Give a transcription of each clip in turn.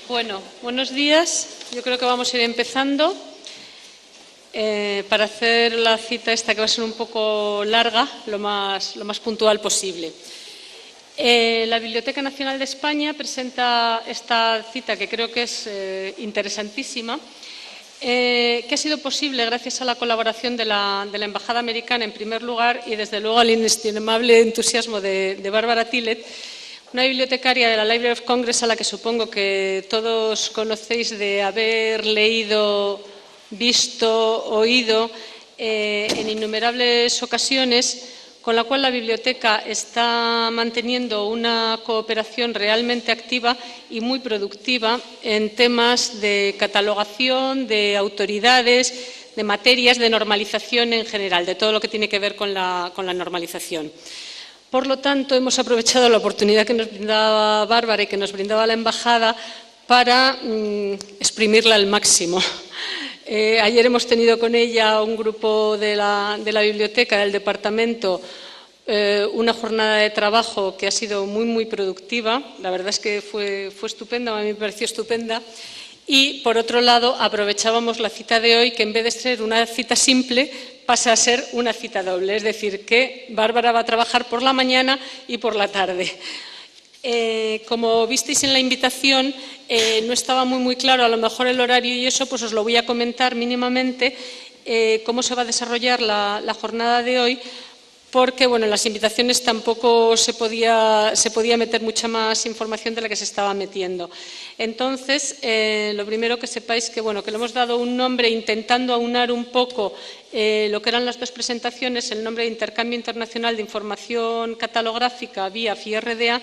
Bueno, buenos días. Yo creo que vamos a ir empezando. Para hacer la cita esta, que va a ser un poco larga, lo más puntual posible. La Biblioteca Nacional de España presenta esta cita, que creo que es interesantísima, que ha sido posible gracias a la colaboración de la Embajada Americana, en primer lugar, y desde luego al inestimable entusiasmo de Bárbara Tillet, una bibliotecaria de la Library of Congress, a la que supongo que todos conocéis de haber leído, visto, oído en innumerables ocasiones, con la cual la biblioteca está manteniendo una cooperación realmente activa y muy productiva en temas de catalogación, de autoridades, de materias, de normalización en general, de todo lo que tiene que ver con la normalización. Por lo tanto, hemos aprovechado la oportunidad que nos brindaba Bárbara y que nos brindaba la Embajada para exprimirla al máximo. Ayer hemos tenido con ella un grupo de la biblioteca, del departamento, una jornada de trabajo que ha sido muy productiva. La verdad es que fue estupenda, a mí me pareció estupenda. Y, por otro lado, aprovechábamos la cita de hoy, que en vez de ser una cita simple, pasa a ser una cita doble. Es decir, que Bárbara va a trabajar por la mañana y por la tarde. Como visteis en la invitación, no estaba muy claro a lo mejor el horario y eso, pues os lo voy a comentar mínimamente cómo se va a desarrollar la jornada de hoy, porque bueno, en las invitaciones tampoco se podía meter mucha más información de la que se estaba metiendo. Entonces, lo primero que sepáis que le hemos dado un nombre intentando aunar un poco lo que eran las dos presentaciones, el nombre de Intercambio Internacional de Información Catalográfica, BIAF y RDA.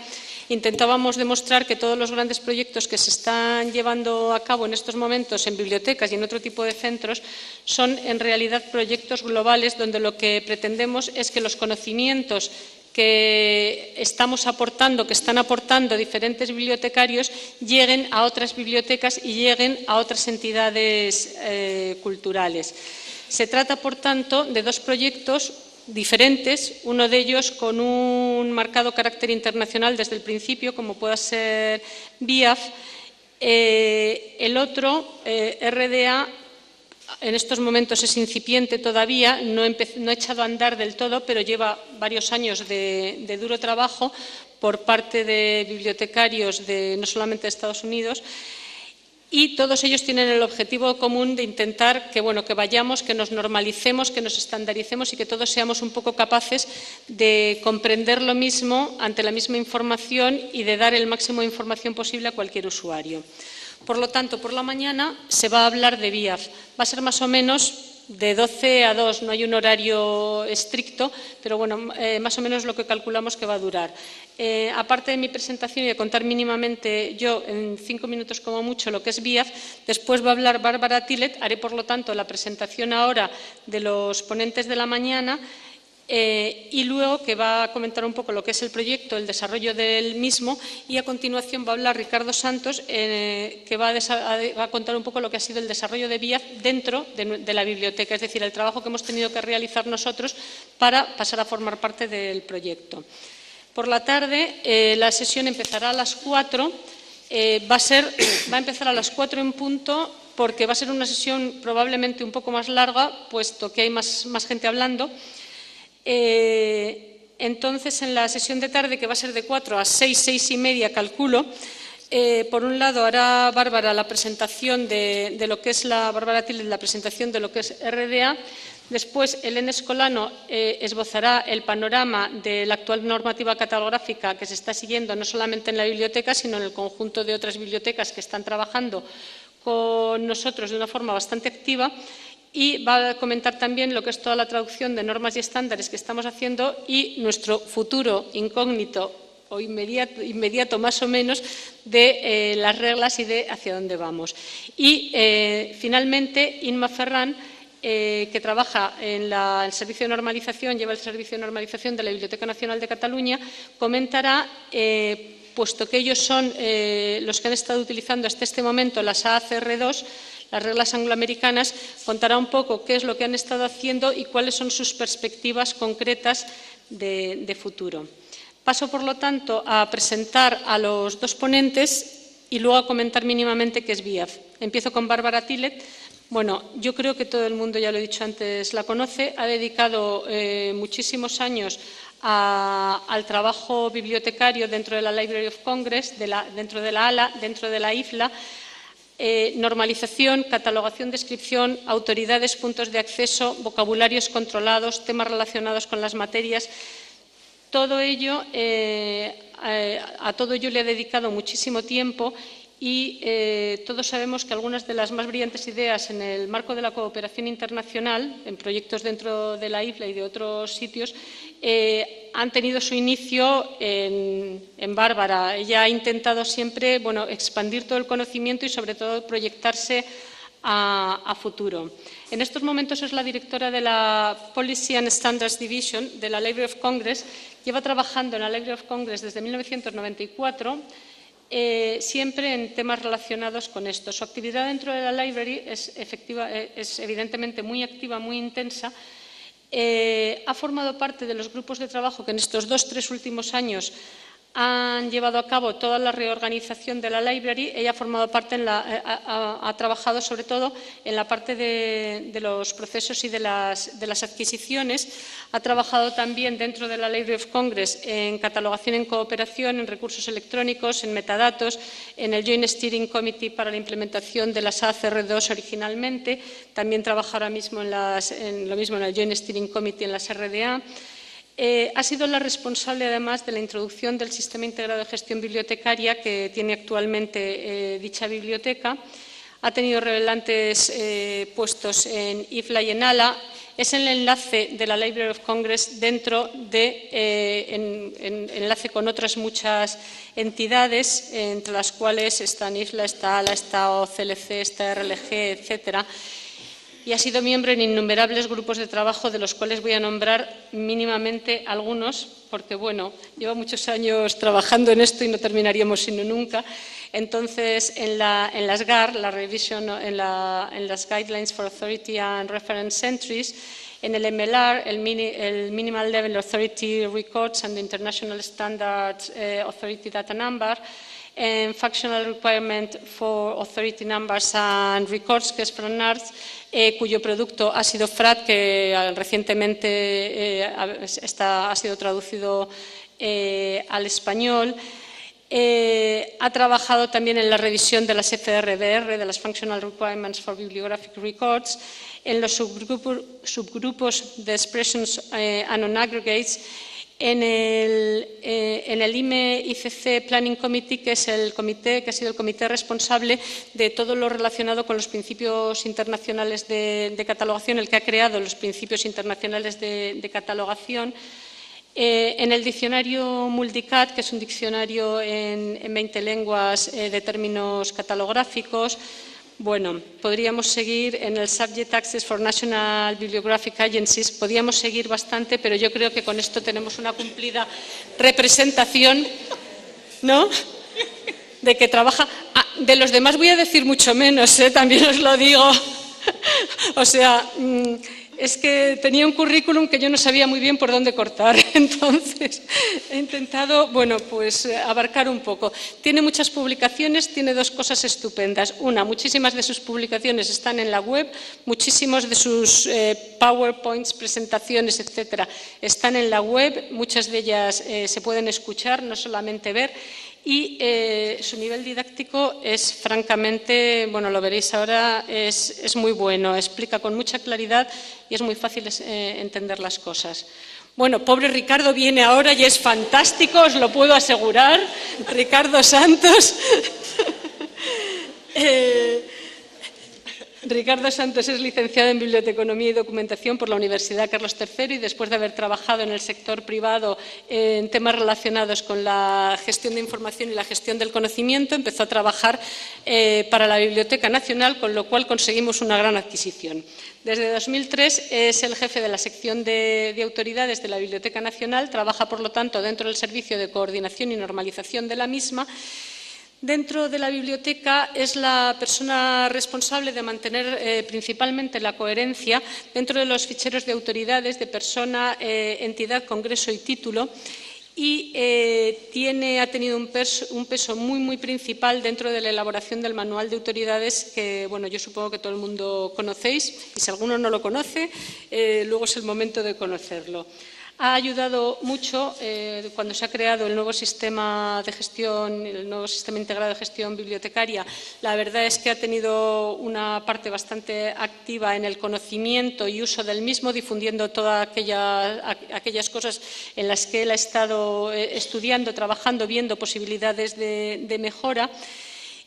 Intentábamos demostrar que todos los grandes proyectos que se están llevando a cabo en estos momentos en bibliotecas y en otro tipo de centros son en realidad proyectos globales, donde lo que pretendemos es que los conocimientos que estamos aportando, que están aportando diferentes bibliotecarios, lleguen a otras bibliotecas y lleguen a otras entidades culturales. Se trata, por tanto, de dos proyectos diferentes, uno de ellos con un marcado carácter internacional desde el principio, como pueda ser BIAF, el otro, RDA, en estos momentos es incipiente todavía, no ha echado a andar del todo, pero lleva varios años de duro trabajo por parte de bibliotecarios no solamente de Estados Unidos, y todos ellos tienen el objetivo común de intentar que vayamos, que nos normalicemos, que nos estandaricemos y que todos seamos un poco capaces de comprender lo mismo ante la misma información y de dar el máximo de información posible a cualquier usuario. Por lo tanto, por la mañana se va a hablar de BIAF. Va a ser más o menos de 12 a 2, no hay un horario estricto, pero más o menos lo que calculamos que va a durar. Aparte de mi presentación y de contar mínimamente yo, en 5 minutos como mucho, lo que es BIAF, después va a hablar Bárbara Tillet. Haré, por lo tanto, la presentación ahora de los ponentes de la mañana, y luego que va a comentar un poco lo que es el proyecto, el desarrollo del mismo, y a continuación va a hablar Ricardo Santos, que va a contar un poco lo que ha sido el desarrollo de BIAF dentro de la biblioteca, es decir, el trabajo que hemos tenido que realizar nosotros para pasar a formar parte del proyecto. Por la tarde, la sesión empezará a las 4, va a empezar a las 4 en punto, porque va a ser una sesión probablemente un poco más larga, puesto que hay más gente hablando. Entonces, en la sesión de tarde, que va a ser de 4 a 6, 6 y media, calculo, por un lado hará Bárbara la presentación de lo que es Bárbara Tillet, la presentación de lo que es RDA. Después, Elena Escolano esbozará el panorama de la actual normativa catalográfica que se está siguiendo no solamente en la biblioteca, sino en el conjunto de otras bibliotecas que están trabajando con nosotros de una forma bastante activa. Y va a comentar también lo que es toda la traducción de normas y estándares que estamos haciendo y nuestro futuro incógnito o inmediato más o menos de las reglas y de hacia dónde vamos. Y finalmente, Inma Ferran, que trabaja en el servicio de normalización, lleva el servicio de normalización de la Biblioteca Nacional de Cataluña, comentará, puesto que ellos son los que han estado utilizando hasta este momento las ACR2, las reglas angloamericanas, contará un poco qué es lo que han estado haciendo y cuáles son sus perspectivas concretas de futuro. Paso, por lo tanto, a presentar a los dos ponentes y luego a comentar mínimamente qué es BIAF. Empiezo con Bárbara Tillet. Bueno, yo creo que todo el mundo, ya lo he dicho antes, la conoce. Ha dedicado muchísimos años al trabajo bibliotecario dentro de la Library of Congress, dentro de la ALA, dentro de la IFLA, normalización, catalogación, descripción, autoridades, puntos de acceso, vocabularios controlados, temas relacionados con las materias. Todo ello, a todo ello le ha dedicado muchísimo tiempo y todos sabemos que algunas de las más brillantes ideas en el marco de la cooperación internacional, en proyectos dentro de la IFLA y de otros sitios, han tenido su inicio en Bárbara. Ella ha intentado siempre expandir todo el conocimiento y sobre todo proyectarse a futuro. En estos momentos es la directora de la Policy and Standards Division de la Library of Congress. Lleva trabajando en la Library of Congress desde 1994, siempre en temas relacionados con esto. Su actividad dentro de la Library es evidentemente muy activa, muy intensa. Ha formado parte de los grupos de trabajo que en estos 2-3 últimos años han llevado a cabo toda la reorganización de la Library. Ella ha formado parte, ha trabajado sobre todo en la parte de los procesos y de las adquisiciones. Ha trabajado también dentro de la Library of Congress en catalogación en cooperación, en recursos electrónicos, en metadatos, en el Joint Steering Committee para la implementación de las ACR2 originalmente. También trabaja ahora mismo en lo mismo en el Joint Steering Committee en las RDA. Ha sido la responsable, además, de la introducción del Sistema Integrado de Gestión Bibliotecaria que tiene actualmente dicha biblioteca. Ha tenido relevantes puestos en IFLA y en ALA. Es el enlace de la Library of Congress dentro enlace con otras muchas entidades, entre las cuales están IFLA, está ALA, está OCLC, está RLG, etcétera. Y ha sido miembro en innumerables grupos de trabajo, de los cuales voy a nombrar mínimamente algunos, porque lleva muchos años trabajando en esto y no terminaríamos sino nunca. Entonces, en las GAR, la revision, en las Guidelines for Authority and Reference Entries, en el MLR, el Minimal Level Authority Records and the International Standards Authority Data Number, en Functional Requirement for Authority Numbers and Records, que es FRANARTS, cuyo producto ha sido FRAT, que recientemente ha sido traducido al español. Ha trabajado también en la revisión de las FRBR, de las Functional Requirements for Bibliographic Records, en los subgrupos de Expressions and Non-Aggregates, en el IME-ICC Planning Committee, que es el comité, que ha sido el comité responsable de todo lo relacionado con los principios internacionales de catalogación, el que ha creado los principios internacionales de catalogación. En el diccionario Multicat, que es un diccionario en 20 lenguas de términos catalográficos. Podríamos seguir en el Subject Access for National Bibliographic Agencies, podríamos seguir bastante, pero yo creo que con esto tenemos una cumplida representación, ¿no?, de que trabaja. De los demás voy a decir mucho menos, también os lo digo. O sea, es que tenía un currículum que yo no sabía muy bien por dónde cortar, entonces he intentado, abarcar un poco. Tiene muchas publicaciones, tiene dos cosas estupendas. Una, muchísimas de sus publicaciones están en la web, muchísimos de sus PowerPoints, presentaciones, etcétera, están en la web, muchas de ellas se pueden escuchar, no solamente ver. Y su nivel didáctico es francamente, lo veréis ahora, es muy bueno, explica con mucha claridad y es muy fácil entender las cosas. Pobre Ricardo viene ahora y es fantástico, os lo puedo asegurar, Ricardo Santos. Ricardo Santos es licenciado en Biblioteconomía y Documentación por la Universidad Carlos III y después de haber trabajado en el sector privado en temas relacionados con la gestión de información y la gestión del conocimiento, empezó a trabajar para la Biblioteca Nacional, con lo cual conseguimos una gran adquisición. Desde 2003 es el jefe de la sección de autoridades de la Biblioteca Nacional, trabaja por lo tanto dentro del servicio de coordinación y normalización de la misma. Dentro de la biblioteca es la persona responsable de mantener principalmente la coherencia dentro de los ficheros de autoridades de persona, entidad, congreso y título. y ha tenido un peso muy principal dentro de la elaboración del manual de autoridades que, bueno, yo supongo que todo el mundo conocéis, y si alguno no lo conoce, luego es el momento de conocerlo. Ha ayudado mucho cuando se ha creado el nuevo sistema de gestión, el nuevo sistema integrado de gestión bibliotecaria. La verdad es que ha tenido una parte bastante activa en el conocimiento y uso del mismo, difundiendo todas aquellas cosas en las que él ha estado estudiando, trabajando, viendo posibilidades de mejora.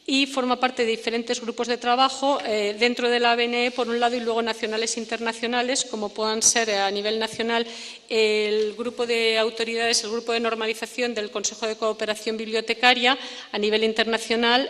Y forma parte de diferentes grupos de trabajo dentro de la BNE, por un lado, y luego nacionales e internacionales, como puedan ser a nivel nacional el grupo de autoridades, el grupo de normalización del Consejo de Cooperación Bibliotecaria. A nivel internacional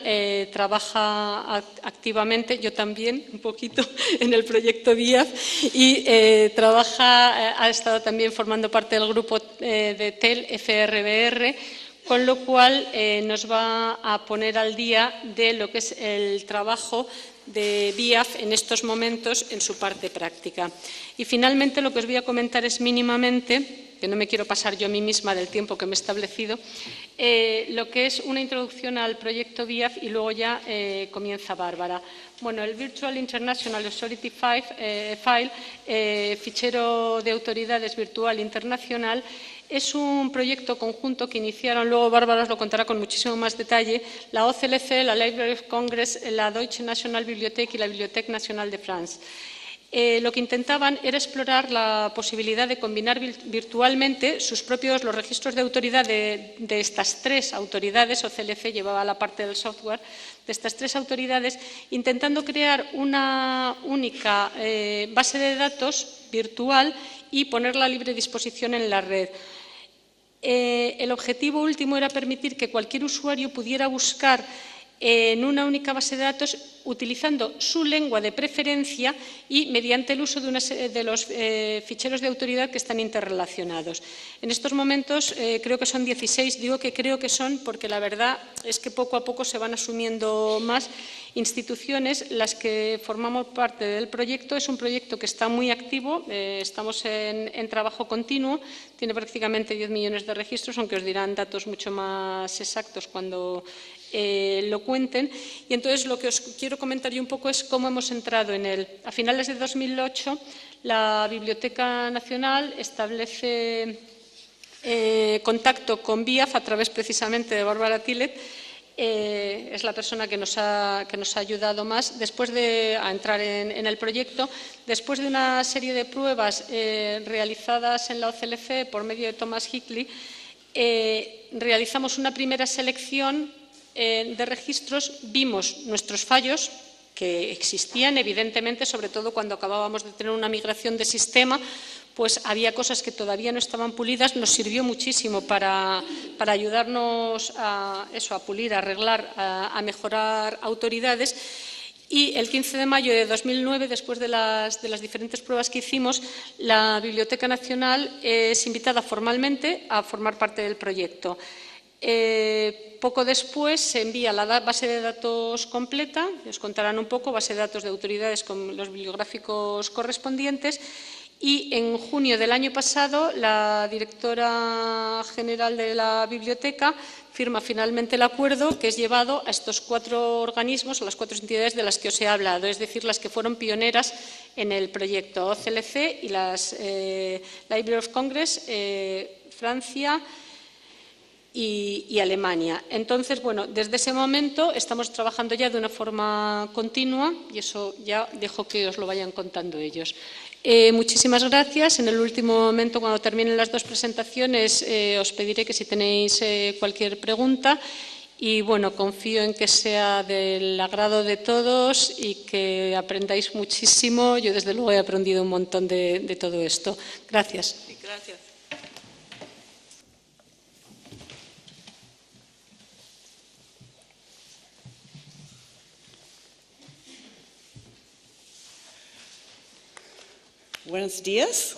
trabaja activamente, yo también, un poquito, en el proyecto BIAF, y ha estado también formando parte del grupo de TEL, FRBR, con lo cual nos va a poner al día de lo que es el trabajo de BIAF en estos momentos en su parte práctica. Y finalmente lo que os voy a comentar es mínimamente, que no me quiero pasar yo a mí misma del tiempo que me he establecido, lo que es una introducción al proyecto BIAF y luego ya comienza Bárbara. Bueno, el Virtual International Authority File, fichero de autoridades virtual internacional, es un proyecto conjunto que iniciaron, luego Bárbara os lo contará con muchísimo más detalle, la OCLC, la Library of Congress, la Deutsche Nationalbibliothek y la Bibliothèque Nationale de France. Lo que intentaban era explorar la posibilidad de combinar virtualmente los registros de autoridad de estas tres autoridades. OCLC llevaba la parte del software de estas tres autoridades, intentando crear una única base de datos virtual y ponerla a libre disposición en la red. El objetivo último era permitir que cualquier usuario pudiera buscar en una única base de datos utilizando su lengua de preferencia y mediante el uso de los ficheros de autoridad que están interrelacionados. En estos momentos creo que son 16, digo que creo que son porque la verdad es que poco a poco se van asumiendo más instituciones las que formamos parte del proyecto. Es un proyecto que está muy activo, estamos en trabajo continuo, tiene prácticamente 10 millones de registros, aunque os dirán datos mucho más exactos cuando lo cuenten. Y entonces lo que os quiero comentar yo un poco es cómo hemos entrado en él. A finales de 2008 la Biblioteca Nacional establece contacto con BIAF a través precisamente de Bárbara Tillet. Es la persona que nos ha ayudado más a entrar en el proyecto. Después de una serie de pruebas realizadas en la OCLC por medio de Thomas Hickley, realizamos una primera selección de registros, vimos nuestros fallos que existían, evidentemente, sobre todo cuando acabábamos de tener una migración de sistema, pues había cosas que todavía no estaban pulidas. Nos sirvió muchísimo para ayudarnos a pulir, a arreglar, a mejorar autoridades. Y el 15 de mayo de 2009, después de las diferentes pruebas que hicimos, la Biblioteca Nacional es invitada formalmente a formar parte del proyecto. Poco después se envía la base de datos completa, os contarán un poco, base de datos de autoridades con los bibliográficos correspondientes, y en junio del año pasado la directora general de la biblioteca firma finalmente el acuerdo que es llevado a estos 4 organismos, a las 4 entidades de las que os he hablado, es decir, las que fueron pioneras en el proyecto, OCLC y las Library of Congress, Francia y Alemania. Entonces, bueno, desde ese momento estamos trabajando ya de una forma continua y eso ya dejo que os lo vayan contando ellos. Muchísimas gracias. En el último momento, cuando terminen las 2 presentaciones, os pediré que si tenéis cualquier pregunta. Y bueno, confío en que sea del agrado de todos y que aprendáis muchísimo. Yo desde luego he aprendido un montón de todo esto. Gracias. Gracias. Buenos días.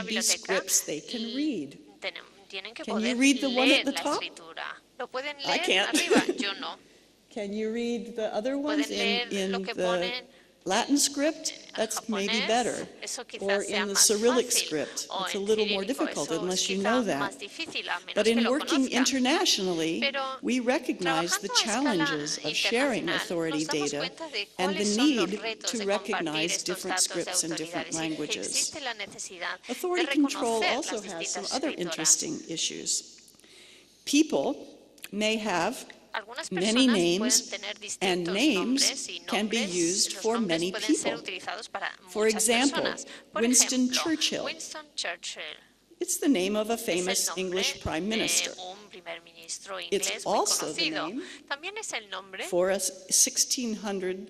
should be biblioteca scripts they can read. tienen que Can you poder read the one at leer the la top? escritura. ¿Lo pueden I leer can't. arriba? Yo no. Can you read the other ones ¿Pueden leer in lo que the pone Latin script? That's maybe japonés? better. Eso quizás Or sea in the más Cyrillic fácil. script. O It's a en little more cirílico, difficult eso unless es you quizá know that. más difícil, a menos But que in lo working conozcan. internationally, Pero we recognize the trabajando a escala challenges of sharing internacional, authority nos damos data cuenta de and the cuáles son los need retos to de compartir recognize estos different datos de scripts and different autoridades y que languages. existe la necesidad de Authority control reconocer also las has some distintas other escritoras. interesting issues. People may have Algunas many personas names, pueden tener and distintos names nombres y can be nombres, used los for nombres many pueden ser people. utilizados para For muchas example, personas. Por Winston ejemplo, Churchill. Winston Churchill It's the name of a es el famous nombre English prime minister. de un primer ministro It's inglés muy also the conocido. name También es el nombre for a 1600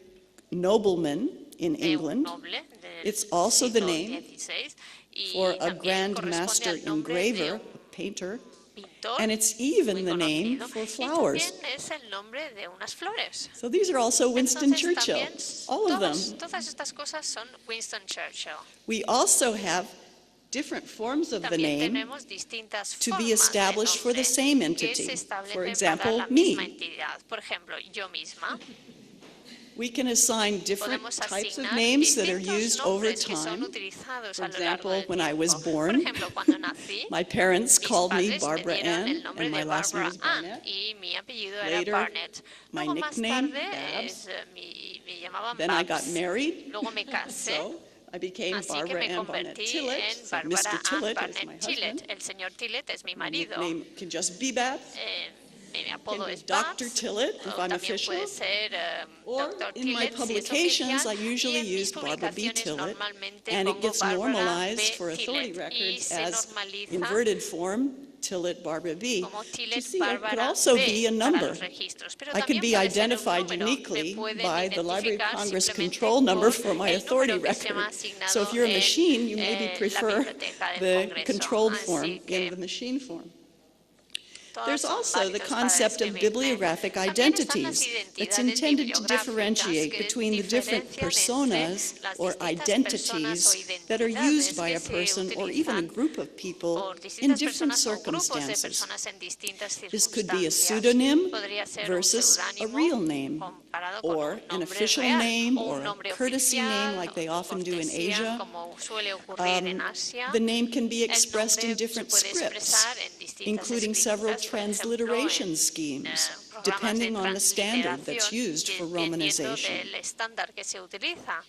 nobleman in de un England. noble del It's also the siglo name XVI y for a también grand corresponde master al nombre de engraver, un a painter, pintor and it's even muy the name conocido, for y flowers. también es el nombre de unas flores. So these are also Winston Entonces, Churchill, también all of them. todas estas cosas son Winston Churchill. We also have different forms of the También name tenemos distintas to be formas de established for the nombre same que entity. se establecen For para example, la misma me. entidad. Por ejemplo, yo misma. We can assign different Podemos types of asignar names that are distintos used over nombres que son time. utilizados For a lo largo example, del when I was tiempo. born, Por ejemplo, cuando nací, my parents mis called me padres Barbara me dieron el Ann, nombre and my de last name Barbara was Ann Barnett. y mi apellido Later, era Barnett. my Luego más nickname, tarde Babs. me llamaban Then I Babs. got married, Luego me casé. so I became Así que Barbara me Ann Barnett convertí Tillett. en So Bárbara Mr. Ann Tillett is my Barnett Tillett. husband. El señor Tillett es mi My marido. nickname can just be Babs. Mi apodo Can be es Dr. Babs. Tillett if O I'm también official. puede ser Or Dr. in my Tillett si es publications, oficial. I usually Y en mis use Barbara B. publicaciones Tillett, normalmente and it pongo gets Bárbara normalized B. for authority Tillett y records se as normaliza inverted form, Tillett Barbara B. como To Tillett see, it could Bárbara also B be a para number. los registros. Pero I could también be puede ser un identified número. uniquely Me pueden by the Library of identificar Congress simplemente control number por for my el authority número que se me ha record. asignado So if you're a en, machine, you maybe la prefer biblioteca del the Congreso. controlled Así form que in the machine form. todas There's son also the válidos para concept of escribirme. bibliographic También están las identities that's identidades intended to bibliográficas differentiate que between the different diferencian personas entre las or distintas identities personas o that are used identidades by que a se person or even a utilizan group of people por in distintas different personas o grupos de circumstances. personas en distintas This could be a circunstancias. pseudonym Podría ser un versus a seudónimo real name, comparado con or un an nombre official real, name o or un a nombre courtesy oficial, name like they o often do in cortesía, Asia. como suele ocurrir en Asia. The name can be El expressed in nombre se different puede scripts, expresar en distintas including several escrituras, por ejemplo, transliteration en, schemes, programas depending de on the standard that's transliteración, used for dependiendo romanization. del estándar que se utiliza.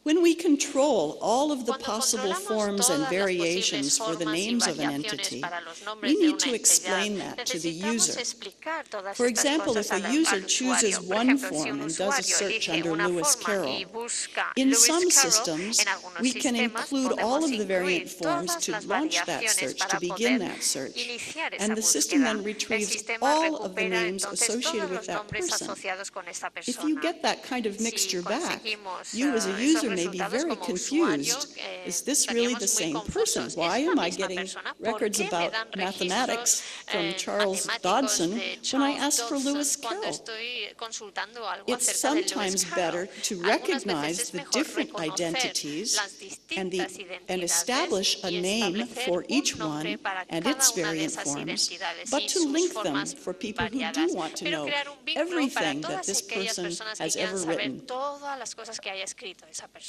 When we control all of the Cuando possible controlamos forms and todas las variations posibles for the formas y names of an variaciones entity, para los we nombres de need una to explain entidad, that to the necesitamos user. explicar todas For estas example, cosas if a al user usuario. chooses Por one ejemplo, si form un and does a usuario search elige under una Lewis forma Carroll, y busca in Lewis some Carroll, systems, en algunos we can sistemas include all podemos of the variant incluir forms todas to las launch that variaciones search, to para begin poder that search. iniciar esa And the system búsqueda. then El retrieves sistema all of the recupera names entonces associated todos with los that nombres person. asociados con esta If you persona. get that kind of Si mixture back, conseguimos you as a esos user may be resultados very como usuario, confused. Is this really the estaríamos muy same person? confusos. Why ¿Es la am I misma getting persona? ¿Por records qué me about dan mathematics registros from Charles matemáticos Dodson de when I Charles asked for Dodson Lewis cuando Carroll? estoy consultando algo It's acerca de Lewis sometimes Carroll? better to Algunas veces recognize es the mejor different reconocer identities las and distintas identidades establish a y name establecer for un each nombre one para and cada its una de variant esas forms, identidades but y to sus link them formas for people who variadas, do want to pero know crear un vínculo para everything that todas this aquellas person personas que has quieran ever saber written. todas las cosas que haya escrito esa persona.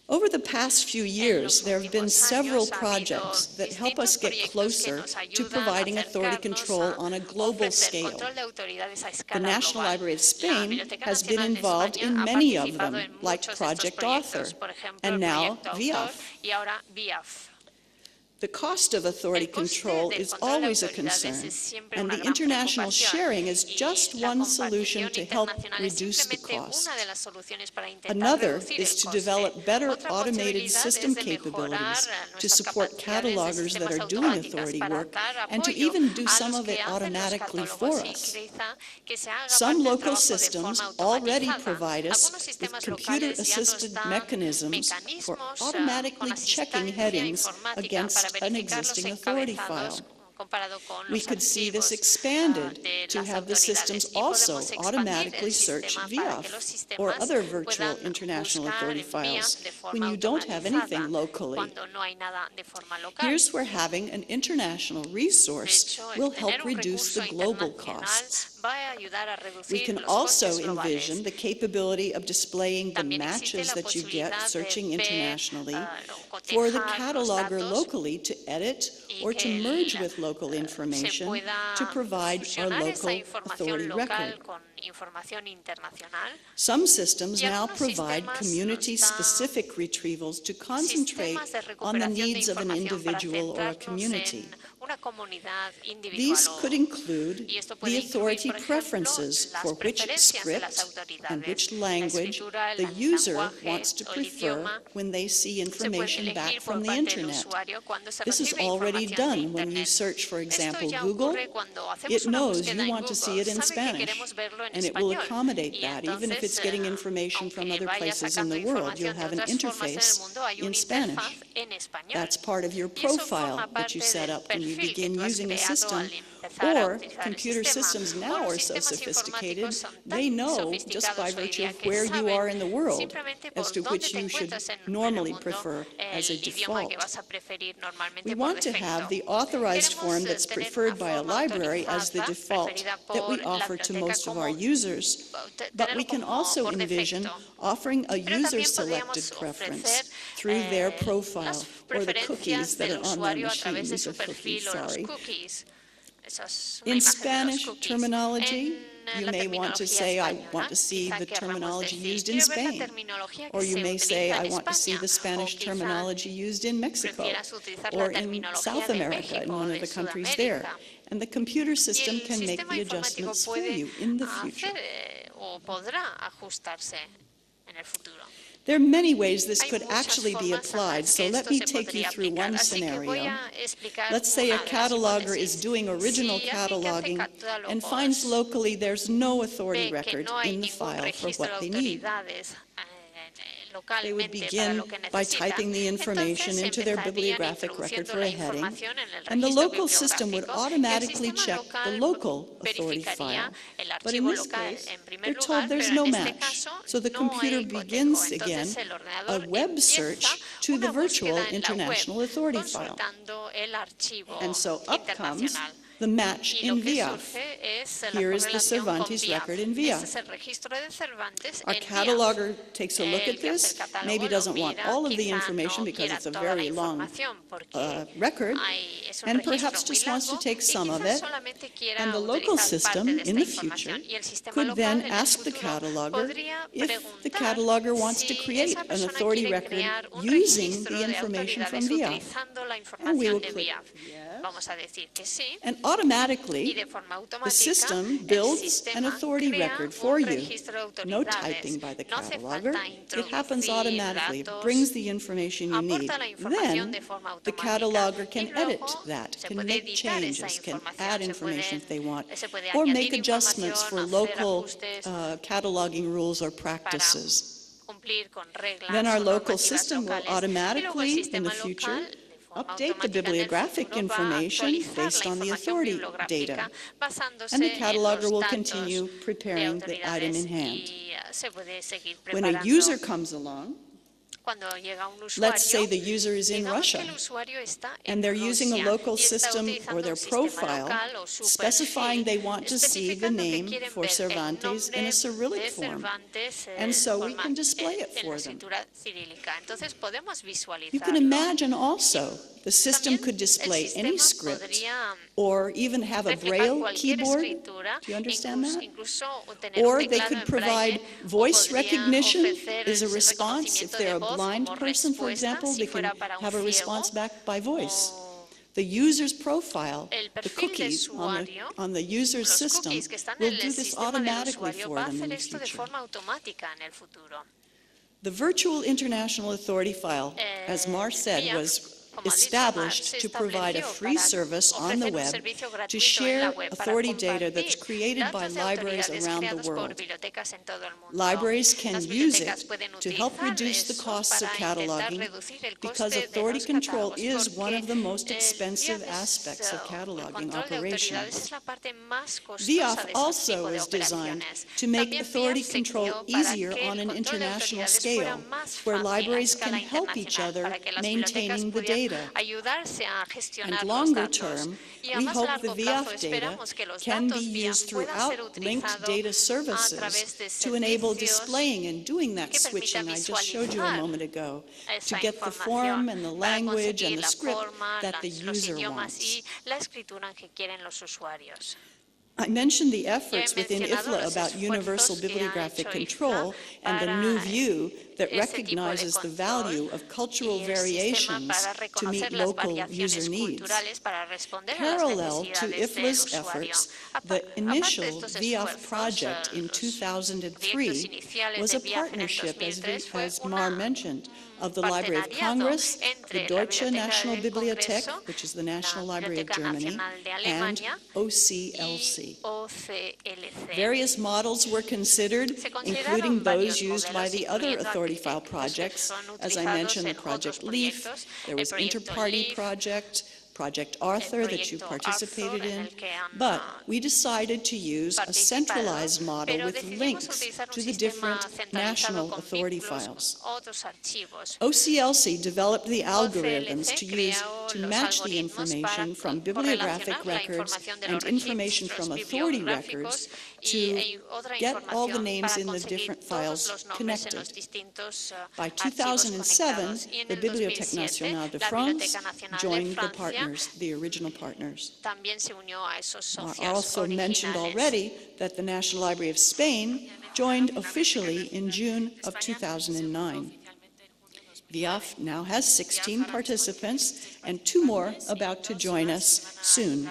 Over the past few years, there have been several projects that help us get closer to providing authority control on a global scale. The National Library of Spain has been involved in many of them, like Project Author, and now VIAF. The cost of authority control is always a concern, and the international sharing is just one solution to help reduce the cost. Another is to develop better automated system capabilities to support catalogers that are doing authority work, and to even do some of it automatically for us. Some local systems already provide us with computer-assisted mechanisms for automatically checking headings against an existing authority file. comparado con We los could see this archivos expanded de to las have the autoridades. systems Y also podemos expandir automatically el search sistema para que los VIAF or sistemas other virtual puedan international buscar authority en files VIAF de when forma you don't have anything automatizada locally. cuando no hay nada de forma local. Here's where having an international De resource hecho, el will tener help un reduce recurso the global internacional costs. va a ayudar a We reducir can los also costes globales. envision the capability of displaying the También existe matches la that you get posibilidad searching de ver, internationally o for the cotejar los cataloger datos locally to edit y or to que merge with local se information pueda to provide our fusionar esa local información authority local record. con información internacional. Some systems Y now algunos provide sistemas community-specific retrievals to concentrate sistemas de on the recuperación de needs of an información para individual or a centrarnos community. en una comunidad individual. These could include Y esto the puede incluir, authority por ejemplo, preferences las for which preferencias de las script and autoridades, which la language escritura, the el user lenguaje wants to o el prefer idioma. when they see Se puede information back elegir por from the parte del Internet. usuario cuando se This is recibe already información de done when you Internet. search, for Esto example, ya Google. ocurre cuando hacemos It una knows búsqueda you en want to see Google. it in Sabe que Spanish, queremos verlo en and it will español. accommodate Y that. Even if it's entonces, getting information from aunque other vaya places in sacando the world, you'll información de have an otras formas en el interface mundo, hay in una Spanish. interfaz en español. That's part of your Y eso profile forma that parte you set del up when you perfil que begin tú has using a creado system. al empezar a Or utilizar el computer sistema. systems O now los are so sistemas sophisticated, informáticos son they tan know just sofisticados by hoy virtue día of que where you saben are in the world simplemente as por to dónde which te you should encuentras en el normally mundo, prefer as a el idioma que default. vas a preferir normalmente We por want to defecto. have the authorized Queremos form that's tener preferred una by a forma library as the autorizada, default preferida that we por la offer to biblioteca most of our como users, but we tenerlo can como also por envision defecto. offering a Pero también user-selected podríamos preference ofrecer through their las profile or the cookies preferencias that del are on their usuario a machine. través de These su are cookies, perfil o los sorry. cookies. Esa es una In imagen de los Spanish cookies. terminology, En you la may want to terminología say, I española, want to see quizá the querramos terminology decir, used in quiero ver la Spain. terminología que Or you se may say, utiliza I en want to see España. the Spanish O quizá terminology used in Mexico prefieras utilizar or la in terminología South de America, in México o one de of the countries Sudamérica. there. And the computer Y system el can make sistema the informático adjustments for puede you in the future. hacer o podrá ajustarse en el futuro. There are many ways this Hay could muchas actually be formas en applied, las so que let esto me se take you podría through aplicar. one Así que voy scenario. a explicar Let's say una a de las cataloger is hipótesis. doing original Si alguien que hace cataloging and catálogos finds locally there's no authority ve que record no hay in the ningún file for registro de what they need. autoridades They would localmente para begin lo que by necesitan, typing the information entonces into their empezarían bibliographic record introduciendo for la a heading, información en el and the registro local system would bibliográfico, y el automatically sistema check the local local authority verificaría file. el But in archivo this local case, en primer they're lugar, told there's pero no en este match. caso So the no computer hay cotejo. begins again Entonces el a ordenador web empieza search to the una virtual búsqueda en la web international authority file. consultando el archivo And so up comes internacional. the match Y lo in que VIAF. surge es la Here is the correlación con Cervantes VIAF. record in Este VIAF. es el registro de Cervantes Our en VIAF. cataloger takes a look El at que hace this, el catálogo maybe lo doesn't want mira, all of the quizá information no because quiera it's a toda la very long información porque record, es un and registro perhaps muy just wants to largo take y some of quizás it, solamente quiera and the local utilizar system parte de in esta the future información. Y el sistema could local then en el ask the futuro cataloger podría if the preguntar cataloger wants to si create esa an persona authority quiere record crear un using registro the de information from autoridades VIAF. utilizando la And we will información de click VIAF. yes. Vamos a decir que sí. And Y automatically, de forma the automática, system el builds an sistema authority crea record for un you. registro de No autoridades. typing by the No hace cataloger. falta It happens introducir automatically. It datos. brings the information you need. Aporta la información Then, de forma the automática. cataloger Y can luego edit that, se can puede make editar esa changes, can información, add se information if they want, se puede or añadir make adjustments for información, hacer local ajustes cataloging rules or para practices. cumplir con reglas Then our o local normativas system will locales. Y luego el automatically, in the sistema future, local, de forma update the automática en el bibliographic futuro, va a information actualizar based la on the información authority bibliográfica data. basándose And the en cataloger los will datos continue de preparing the item autoridades in hand. y se puede seguir When a preparando. user comes along, Cuando llega un let's say usuario, the user is in digamos Russia, que el usuario está en and they're using a Rusia local y está system utilizando or their un sistema profile local o su specifying perfil, they want to see the especificando que name quieren for ver el Cervantes in nombre a Cyrillic de form. Cervantes And so we forma- can display it en for la them. escritura cirílica. Entonces podemos You can visualizarlo. imagine also the system También could el display any sistema script podría or even have a reflejar braille cualquier keyboard. escritura, Do you understand that? incluso tener Or un they teclado could en provide braille, o voice podría recognition ofrecer as a el response. If reconocimiento they're de a voz blind como person, for respuesta, example, si they can fuera para un have a ciego, response back by voice. o The user's profile, el the perfil del cookies usuario, on the user's los system cookies que están will en do el this sistema del automatically usuario for va a them in hacer the esto de future. forma automática en el futuro. The virtual international authority file, as Mar said, VIAF was established to provide a free service on the web to share authority data that's created by libraries around the world. Libraries can use it to help reduce the costs of cataloging because authority control is one of the most expensive aspects of cataloging operations. VIAF also is designed to make authority control easier on an international scale, where libraries can help each other maintaining the data. And longer term, we hope the VIAF data can be used throughout linked data services to enable displaying and doing that switching I just showed you a moment ago, to get the form and the language and the script that the user wants. I mentioned the efforts within IFLA about universal bibliographic control and the new view that recognizes the value of cultural variations to meet local user needs. Parallel to IFLA's efforts, the initial VIAF project in 2003 was a partnership, as Mar mentioned, of the Library of Congress, the Deutsche National Bibliothek, which is the National Library of Germany, and OCLC. Various models were considered, including those used by the other authority file projects. As I mentioned, the Project LEAF, there was Inter-Party Project, Project Arthur that you participated in, but we decided to use a centralized model with links to the different national authority files. OCLC developed the algorithms to use to match the information from bibliographic records and information from authority records to get all the names in the different files connected. By 2007, the Bibliothèque Nationale de France joined the partners, the original partners. I also mentioned already that the National Library of Spain joined officially in June of 2009. VIAF now has 16 participants and 2 more about to join us soon.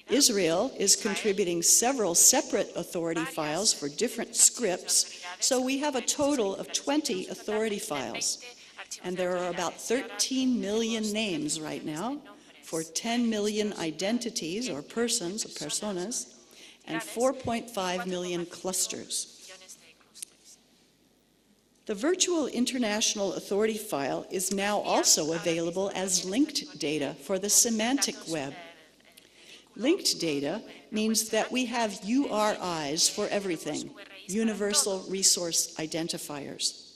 Israel is contributing several separate authority files for different scripts, so we have a total of 20 authority files. And there are about 13 million names right now for 10 million identities or persons, or personas, and 4.5 million clusters. The Virtual International Authority File is now also available as linked data for the semantic web. Linked data means that we have URIs for everything, Universal Resource Identifiers.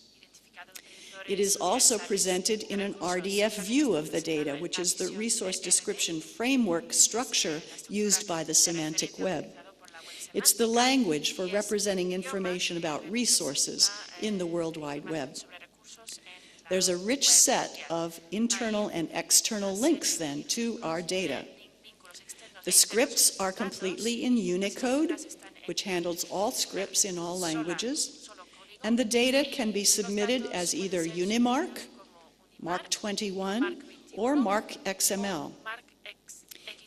It is also presented in an RDF view of the data, which is the resource description framework structure used by the semantic web. It's the language for representing information about resources in the World Wide Web. There's a rich set of internal and external links, then, to our data. The scripts are completely in Unicode, which handles all scripts in all languages, and the data can be submitted as either Unimarc, Mark 21, or Mark XML.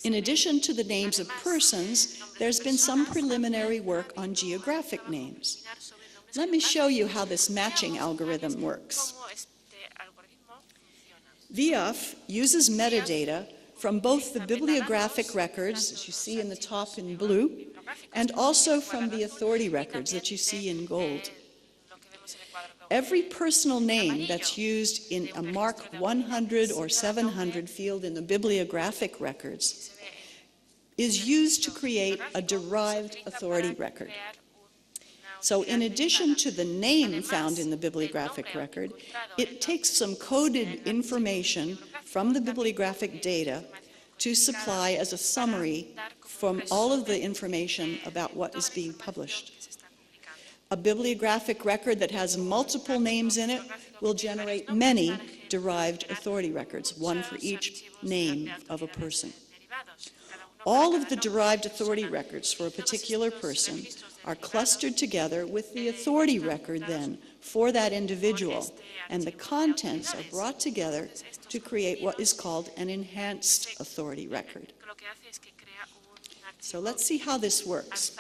In addition to the names of persons, there's been some preliminary work on geographic names. Let me show you how this matching algorithm works. VIAF uses metadata from both the bibliographic records, as you see in the top in blue, and also from the authority records that you see in gold. Every personal name that's used in a Mark 100 or 700 field in the bibliographic records is used to create a derived authority record. So in addition to the name found in the bibliographic record, it takes some coded information from the bibliographic data to supply as a summary from all of the information about what is being published. A bibliographic record that has multiple names in it will generate many derived authority records, one for each name of a person. All of the derived authority records for a particular person are clustered together with the authority record then for that individual, and the contents are brought together to create what is called an enhanced authority record. So let's see how this works.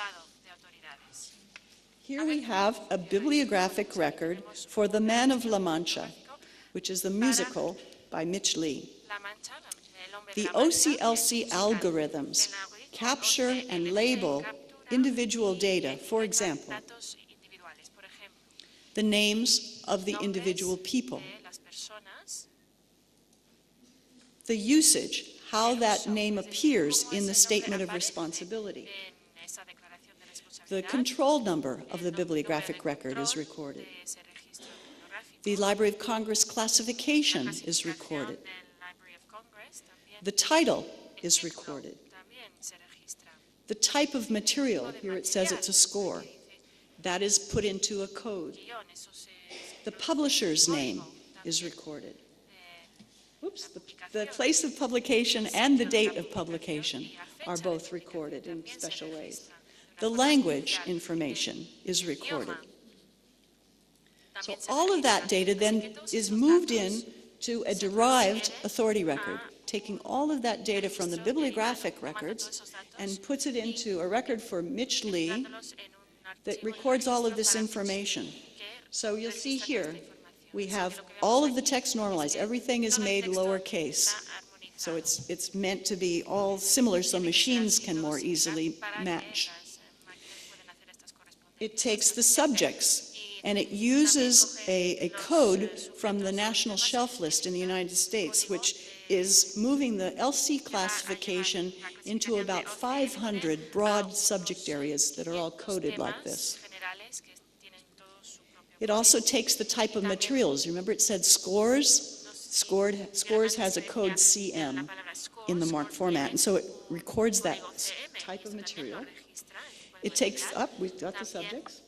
Here we have a bibliographic record for The Man of La Mancha, which is the musical by Mitch Lee. La mancha, el hombre de The la mancha, OCLC algorithms capture and label individual data, for example, datos individuales, por ejemplo, the names of the individual people, de las personas, the usage, how that name appears in the statement of responsibility. en esa declaración de The responsabilidad, control number of the bibliographic record is recorded. de ese registro bibliográfico, The Library of Congress classification is recorded. del Library of Congress también, The title is recorded. también se registra. The type of material, here it says it's a score, that is put into a code. Guión, eso se The publisher's name is recorded. Oops, the place of publication and the date of publication are both recorded in special ways. The language information is recorded. So all of that data then is moved in to a derived authority record, taking all of that data from the bibliographic records and puts it into a record for Mitch Lee that records all of this information. So you'll see here, we have all of the text normalized. Everything is made lowercase. So it's meant to be all similar so machines can more easily match. It takes the subjects and it uses a code from the National Shelf List in the United States, which is moving the LC classification into about 500 broad subject areas that are all coded like this. It also takes the type of materials. Remember it said scores? Scores has a code CM in the MARC format, and so it records that type of material. It takes, we've got the subjects.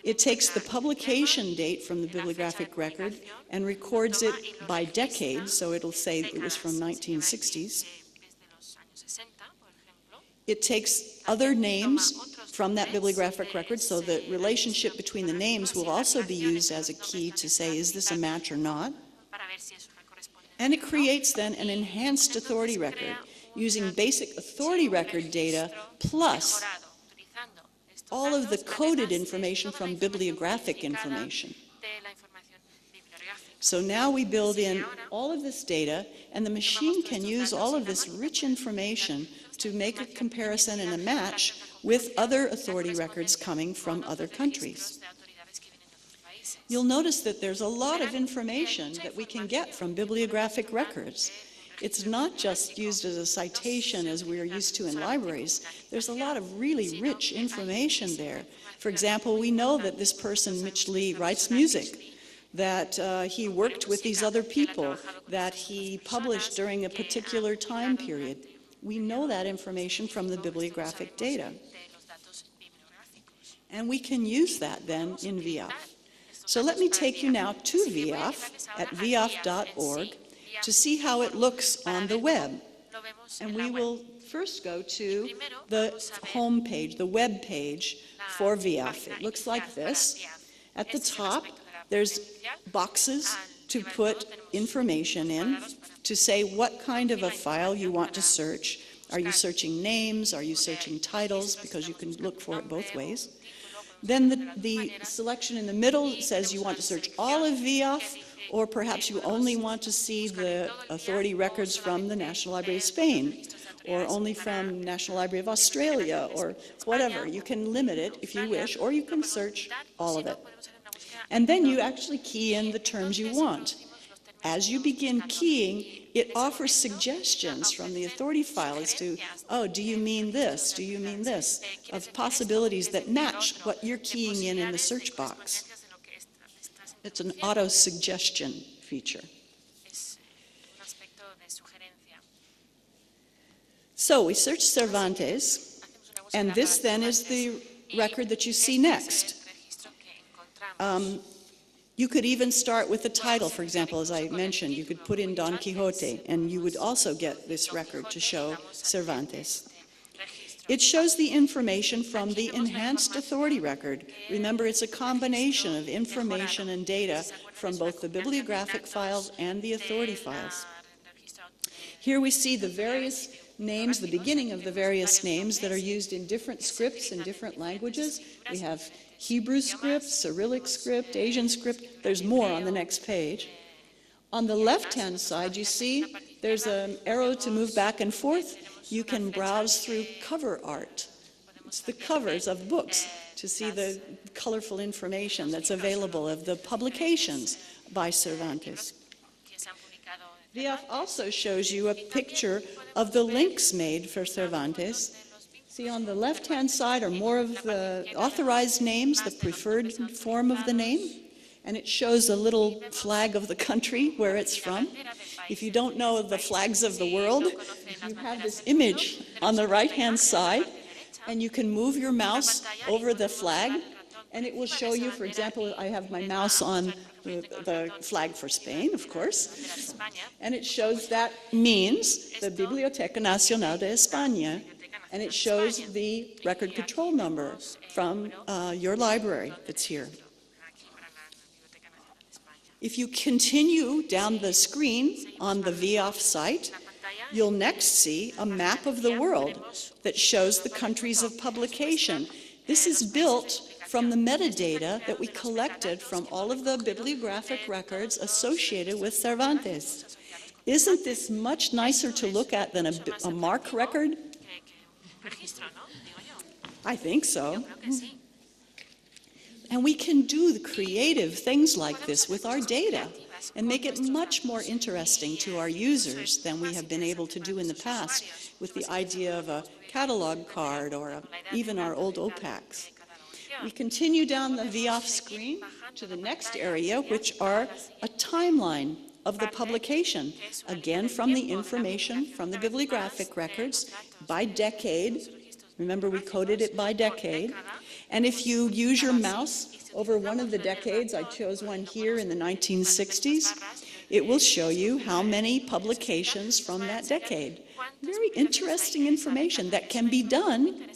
It takes the publication date from the bibliographic record and records it by decade, so it'll say it was from 1960s. It takes other names from that bibliographic record, so the relationship between the names will also be used as a key to say, is this a match or not? And it creates then an enhanced authority record using basic authority record data plus all of the coded information from bibliographic information. So now we build in all of this data, and the machine can use all of this rich information to make a comparison and a match with other authority records coming from other countries. You'll notice that there's a lot of information that we can get from bibliographic records. It's not just used as a citation as we are used to in libraries. There's a lot of really rich information there. For example, we know that this person, Mitch Lee, writes music, that he worked with these other people, that he published during a particular time period. We know that information from the bibliographic data. And we can use that then in VIAF. So let me take you now to VIAF at viaf.org to see how it looks on the web. And we will first go to the home page, the web page for VIAF. It looks like this. At the top, there's boxes to put information in, to say what kind of a file you want to search. Are you searching names? Are you searching titles? Because you can look for it both ways. Then the selection in the middle says you want to search all of VIAF, or perhaps you only want to see the authority records from the National Library of Spain, or only from National Library of Australia, or whatever. You can limit it if you wish, or you can search all of it. And then you actually key in the terms you want. As you begin keying, it offers suggestions from the authority file as to, oh, do you mean this? Do you mean this? Of possibilities that match what you're keying in the search box. It's an auto-suggestion feature. So we search Cervantes, and this then is the record that you see next. You could even start with the title, for example, as I mentioned. You could put in Don Quixote, and you would also get this record to show Cervantes. It shows the information from the enhanced authority record. Remember, it's a combination of information and data from both the bibliographic files and the authority files. Here we see the various names, the beginning of the various names that are used in different scripts in different languages. We have Hebrew script, Cyrillic script, Asian script. There's more on the next page. On the left-hand side, you see there's an arrow to move back and forth. You can browse through cover art. It's the covers of books to see the colorful information that's available of the publications by Cervantes. VIAF also shows you a picture of the links made for Cervantes. See, on the left-hand side are more of the authorized names, the preferred form of the name, and it shows a little flag of the country where it's from. If you don't know the flags of the world, you have this image on the right-hand side, and you can move your mouse over the flag, and it will show you, for example, I have my mouse on the flag for Spain, of course, and it shows that means the Biblioteca Nacional de España, and it shows the record control number from your library that's here. If you continue down the screen on the VIAF site, you'll next see a map of the world that shows the countries of publication. This is built from the metadata that we collected from all of the bibliographic records associated with Cervantes. Isn't this much nicer to look at than a MARC record? I think so. And we can do the creative things like this with our data and make it much more interesting to our users than we have been able to do in the past with the idea of a catalog card or even our old OPACs. We continue down the VIAF screen to the next area, which are a timeline of the publication, again from the information from the bibliographic records by decade. Remember, we coded it by decade. And if you use your mouse over one of the decades, I chose one here in the 1960s, it will show you how many publications from that decade. Very interesting information that can be done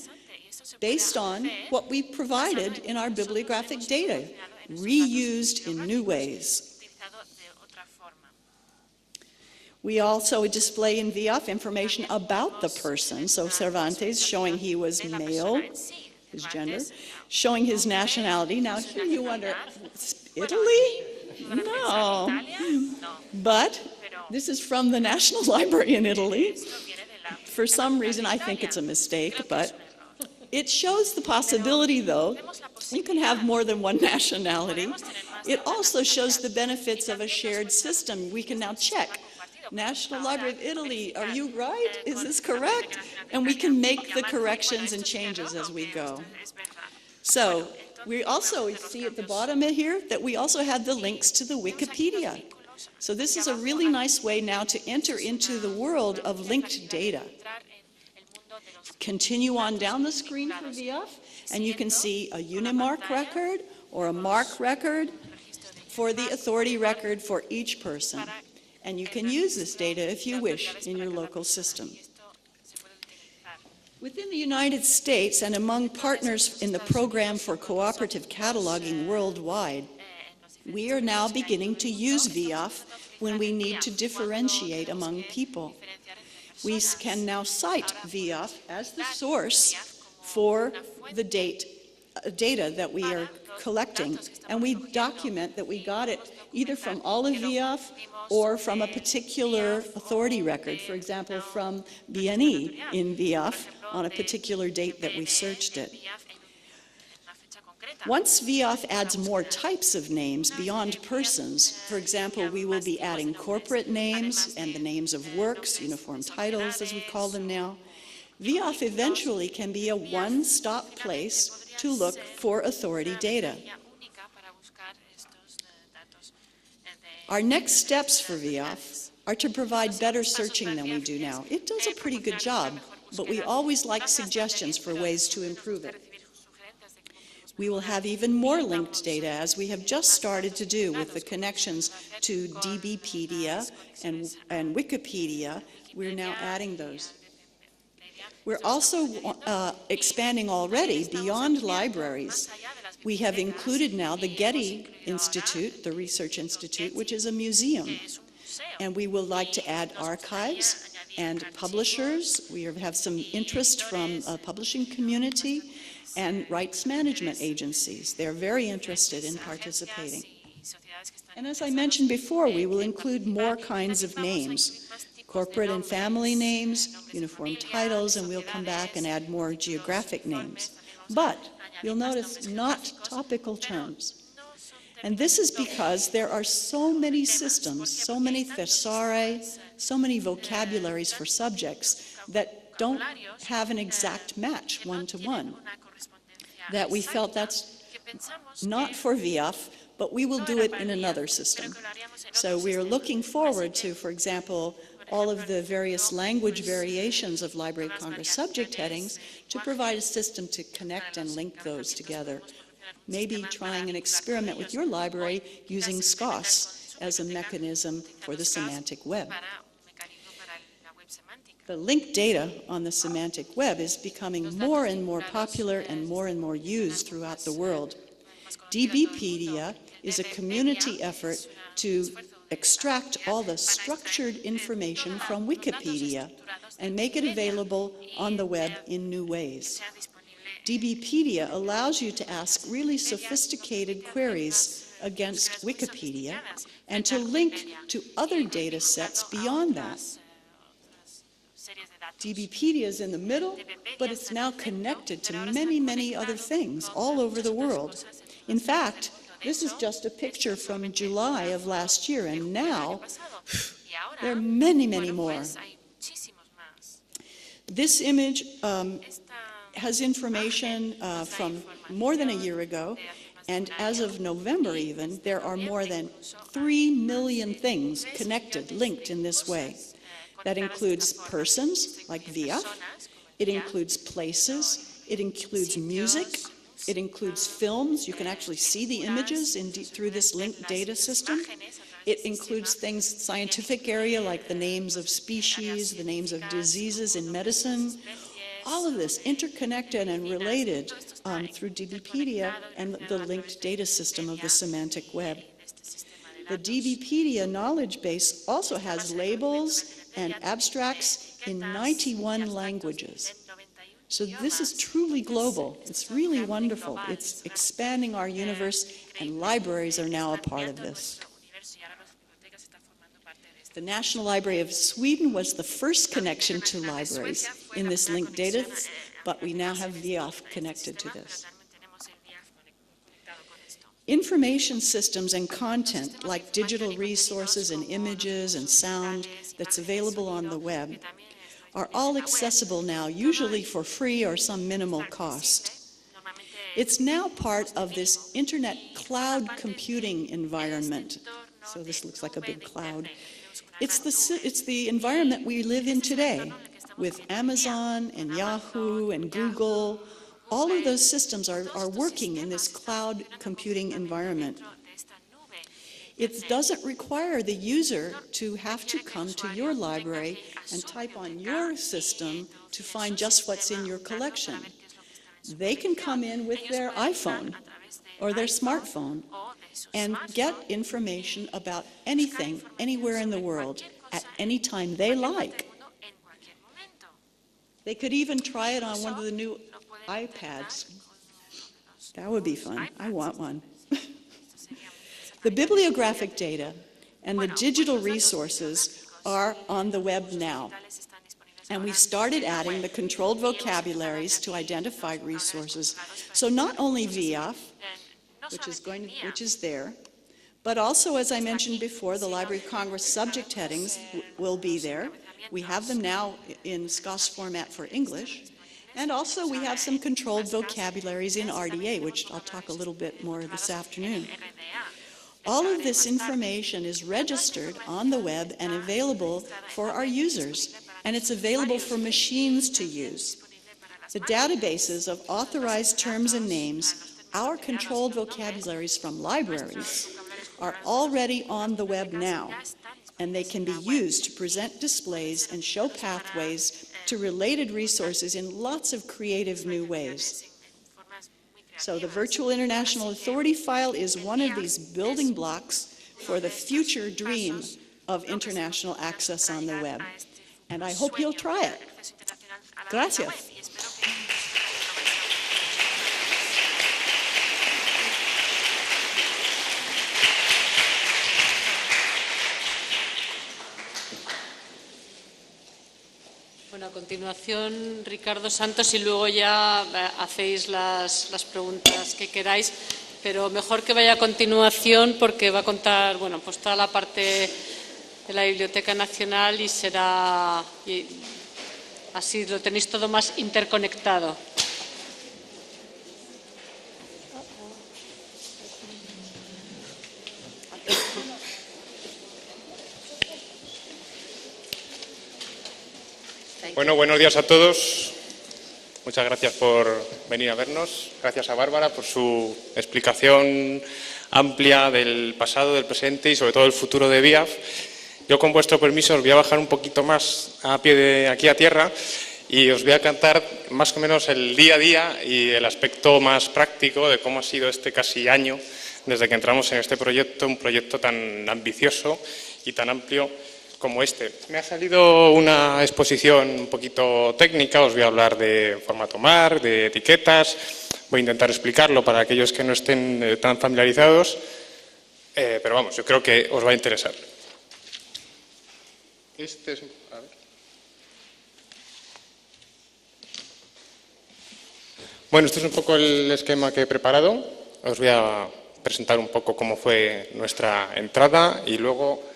based on what we provided in our bibliographic data, reused in new ways. We also display in VIAF information about the person, so Cervantes showing he was male, his gender, showing his nationality. Now here you wonder, Italy? No. But this is from the National Library in Italy. For some reason, I think it's a mistake, but it shows the possibility, though, you can have more than one nationality. It also shows the benefits of a shared system. We can now check. National Library of Italy, are you right? Is this correct? And we can make the corrections and changes as we go. So we also see at the bottom here that we also have the links to the Wikipedia. So this is a really nice way now to enter into the world of linked data. Continue on down the screen for VIAF, and you can see a Unimark record or a MARC record for the authority record for each person. And you can use this data if you wish in your local system. Within the United States and among partners in the Program for Cooperative Cataloging worldwide, we are now beginning to use VIAF when we need to differentiate among people. We can now cite VIAF as the source for the data that we are collecting, and we document that we got it either from all of VIAF or from a particular authority record, for example, from BNE in VIAF on a particular date that we searched it. Once VIAF adds more types of names beyond persons, for example, we will be adding corporate names and the names of works, uniform titles as we call them now, VIAF eventually can be a one-stop place to look for authority data. Our next steps for VIAF are to provide better searching than we do now. It does a pretty good job, but we always like suggestions for ways to improve it. We will have even more linked data, as we have just started to do with the connections to DBpedia and Wikipedia. We're now adding those. We're also expanding already beyond libraries. We have included now the Getty Institute, the Research Institute, which is a museum. And we will like to add archives and publishers. We have some interest from a publishing community and rights management agencies. They're very interested in participating. And as I mentioned before, we will include more kinds of names, corporate and family names, uniform titles, and we'll come back and add more geographic names. But you'll notice not topical terms. And this is because there are so many systems, so many thesauri, so many vocabularies for subjects that don't have an exact match one-to-one, that we felt that's not for VIAF, but we will do it in another system. So we are looking forward to, for example, all of the various language variations of Library of Congress subject headings to provide a system to connect and link those together. Maybe trying an experiment with your library using SCOS as a mechanism for the semantic web. The linked data on the semantic web is becoming more and more popular and more used throughout the world. DBpedia is a community effort to extract all the structured information from Wikipedia and make it available on the web in new ways. DBpedia allows you to ask really sophisticated queries against Wikipedia and to link to other data sets beyond that. DBpedia is in the middle, but it's now connected to many other things all over the world. In fact, this is just a picture from July of last year, and now there are many more. This image has information from more than a year ago, and as of November even, there are more than 3 million things connected, linked in this way. That includes persons, like VIAF, it includes places, it includes music, it includes films. You can actually see the images through this linked data system. It includes things, scientific area, like the names of species, the names of diseases in medicine. All of this interconnected and related through DBpedia and the linked data system of the semantic web. The DBpedia knowledge base also has labels and abstracts in 91 languages. So this is truly global. It's really wonderful. It's expanding our universe, and libraries are now a part of this. The National Library of Sweden was the first connection to libraries in this linked data, but we now have VIAF connected to this. Information systems and content, like digital resources and images and sound that's available on the web, are all accessible now, usually for free or some minimal cost. It's now part of this internet cloud computing environment. So this looks like a big cloud. It's the environment we live in today, with Amazon and Yahoo and Google. All of those systems are working in this cloud computing environment. It doesn't require the user to have to come to your library and type on your system to find just what's in your collection. They can come in with their iPhone or their smartphone and get information about anything, anywhere in the world, at any time they like. They could even try it on one of the new iPads. That would be fun. I want one. The bibliographic data and the digital resources are on the web now. And we've started adding the controlled vocabularies to identified resources. So not only VIAF, which is there, but also, as I mentioned before, the Library of Congress subject headings will be there. We have them now in SCOS format for English. And also we have some controlled vocabularies in RDA, which I'll talk a little bit more this afternoon. All of this information is registered on the web and available for our users, and it's available for machines to use. The databases of authorized terms and names, our controlled vocabularies from libraries, are already on the web now, and they can be used to present displays and show pathways to related resources in lots of creative new ways. So the Virtual International Authority file is one of these building blocks for the future dream of international access on the web. And I hope you'll try it. Gracias. Bueno, a continuación, Ricardo Santos, y luego ya hacéis las preguntas que queráis, pero mejor que vaya a continuación porque va a contar, bueno, pues toda la parte de la Biblioteca Nacional y así lo tenéis todo más interconectado. Bueno, buenos días a todos. Muchas gracias por venir a vernos. Gracias a Bárbara por su explicación amplia del pasado, del presente y sobre todo del futuro de BIAF. Yo, con vuestro permiso, os voy a bajar un poquito más a pie de aquí a tierra y os voy a contar más o menos el día a día y el aspecto más práctico de cómo ha sido este casi año desde que entramos en este proyecto, un proyecto tan ambicioso y tan amplio como este. Me ha salido una exposición un poquito técnica, os voy a hablar de formato MAR, de etiquetas, voy a intentar explicarlo para aquellos que no estén tan familiarizados, pero vamos, yo creo que os va a interesar. Bueno, este es un poco el esquema que he preparado. Os voy a presentar un poco cómo fue nuestra entrada y luego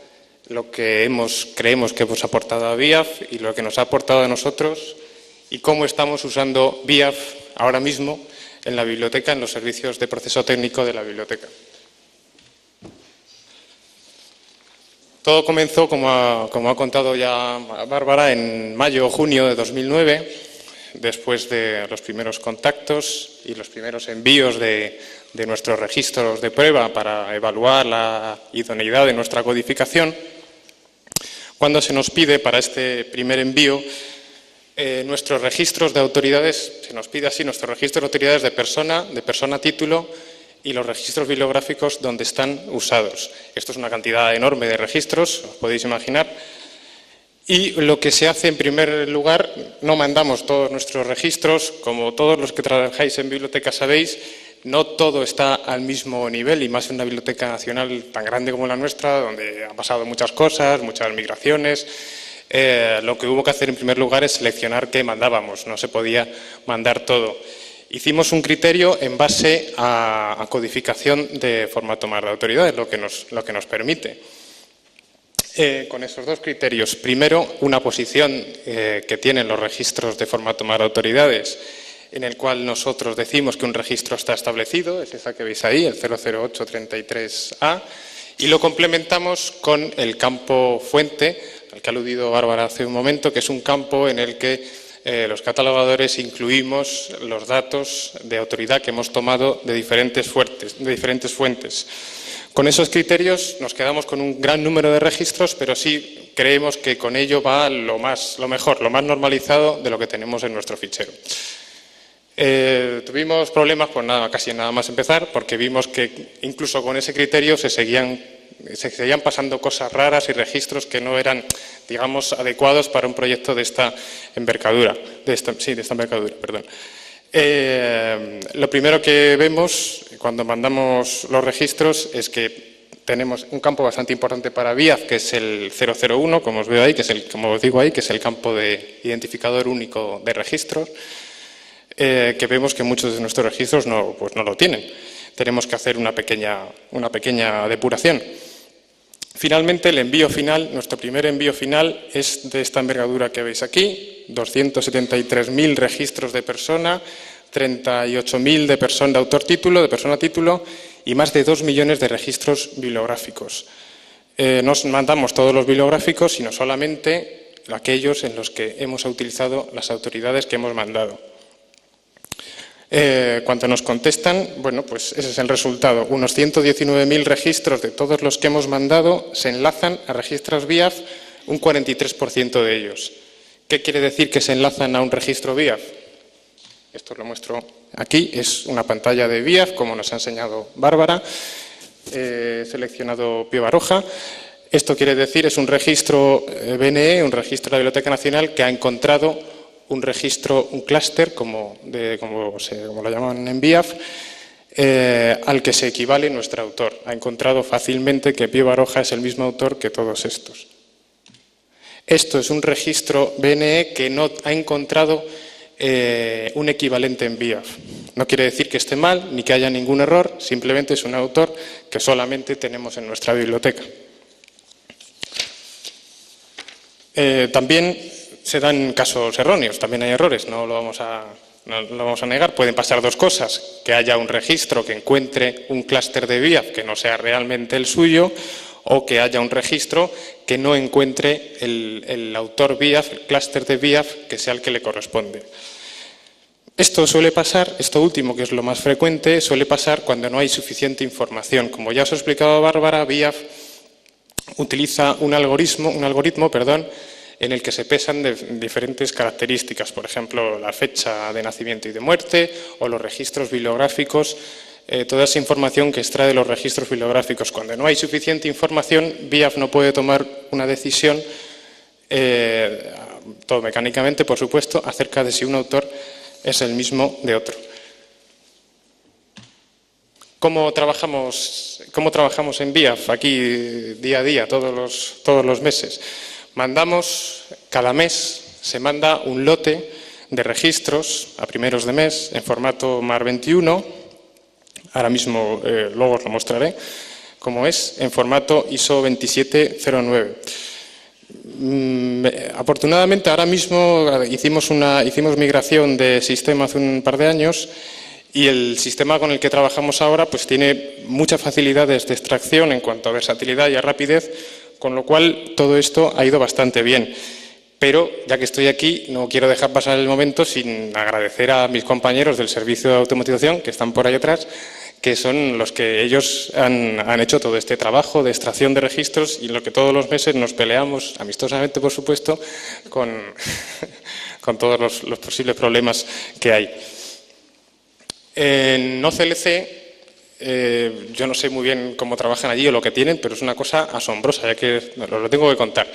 lo que creemos que hemos aportado a BIAF y lo que nos ha aportado a nosotros y cómo estamos usando BIAF ahora mismo en la biblioteca, en los servicios de proceso técnico de la biblioteca. Todo comenzó, como ha contado ya Bárbara, en mayo o junio de 2009, después de los primeros contactos y los primeros envíos de nuestros registros de prueba para evaluar la idoneidad de nuestra codificación, cuando se nos pide para este primer envío nuestros registros de autoridades, se nos pide así nuestros registros de autoridades de persona título y los registros bibliográficos donde están usados. Esto es una cantidad enorme de registros, os podéis imaginar. Y lo que se hace en primer lugar, no mandamos todos nuestros registros, como todos los que trabajáis en biblioteca sabéis, no todo está al mismo nivel y más en una biblioteca nacional tan grande como la nuestra, donde han pasado muchas cosas, muchas migraciones. Lo que hubo que hacer en primer lugar es seleccionar qué mandábamos, no se podía mandar todo. Hicimos un criterio en base a codificación de formato MAR de autoridades, lo que nos permite. Con esos dos criterios, primero, una posición que tienen los registros de formato MAR de autoridades, en el cual nosotros decimos que un registro está establecido, es esa que veis ahí, el 00833A, y lo complementamos con el campo fuente, al que ha aludido Bárbara hace un momento, que es un campo en el que los catalogadores incluimos los datos de autoridad que hemos tomado de diferentes fuentes. Con esos criterios nos quedamos con un gran número de registros, pero sí creemos que con ello va lo mejor, lo más normalizado de lo que tenemos en nuestro fichero. Tuvimos problemas, pues casi nada más empezar, porque vimos que incluso con ese criterio se seguían pasando cosas raras y registros que no eran, digamos, adecuados para un proyecto de esta envergadura. Lo primero que vemos cuando mandamos los registros es que tenemos un campo bastante importante para BIAF, que es el 001, como os veo ahí, como os digo ahí, que es el campo de identificador único de registros, que vemos que muchos de nuestros registros no lo tienen. Tenemos que hacer una pequeña depuración. Finalmente, el envío final, nuestro primer envío final es de esta envergadura que veis aquí, 273.000 registros de persona, 38.000 de persona título y más de 2 millones de registros bibliográficos. No mandamos todos los bibliográficos, sino solamente aquellos en los que hemos utilizado las autoridades que hemos mandado. Cuando nos contestan, bueno, pues ese es el resultado. Unos 119.000 registros de todos los que hemos mandado se enlazan a registros BIAF, un 43% de ellos. ¿Qué quiere decir que se enlazan a un registro BIAF? Esto lo muestro aquí, es una pantalla de BIAF, como nos ha enseñado Bárbara. He seleccionado Pío Baroja. Esto quiere decir, es un registro BNE, un registro de la Biblioteca Nacional, que ha encontrado un registro, un clúster, como lo llaman en BIAF, al que se equivale nuestro autor. Ha encontrado fácilmente que Pío Baroja es el mismo autor que todos estos. Esto es un registro BNE que no ha encontrado un equivalente en BIAF. No quiere decir que esté mal ni que haya ningún error, simplemente es un autor que solamente tenemos en nuestra biblioteca. También se dan casos erróneos, también hay errores, no lo vamos a negar. Pueden pasar dos cosas: que haya un registro que encuentre un clúster de BIAF que no sea realmente el suyo, o que haya un registro que no encuentre el autor BIAF, el clúster de BIAF, que sea el que le corresponde. Esto suele pasar, esto último, que es lo más frecuente, suele pasar cuando no hay suficiente información. Como ya os ha explicado Bárbara, BIAF utiliza un algoritmo, en el que se pesan diferentes características, por ejemplo, la fecha de nacimiento y de muerte o los registros bibliográficos, toda esa información que extrae de los registros bibliográficos. Cuando no hay suficiente información, BIAF no puede tomar una decisión, todo mecánicamente, por supuesto, acerca de si un autor es el mismo de otro. ¿Cómo trabajamos en BIAF aquí día a día, todos los meses? Cada mes se manda un lote de registros a primeros de mes en formato MAR21. Ahora mismo, luego os lo mostraré cómo es, en formato ISO 2709. Afortunadamente, ahora mismo hicimos migración de sistema hace un par de años, y el sistema con el que trabajamos ahora pues tiene muchas facilidades de extracción en cuanto a versatilidad y a rapidez, con lo cual todo esto ha ido bastante bien. Pero, ya que estoy aquí, no quiero dejar pasar el momento sin agradecer a mis compañeros del servicio de automatización, que están por ahí atrás, que son los que ellos han hecho todo este trabajo de extracción de registros, y en lo que todos los meses nos peleamos, amistosamente por supuesto, con todos los posibles problemas que hay. En OCLC, yo no sé muy bien cómo trabajan allí o lo que tienen, pero es una cosa asombrosa, ya que os lo tengo que contar.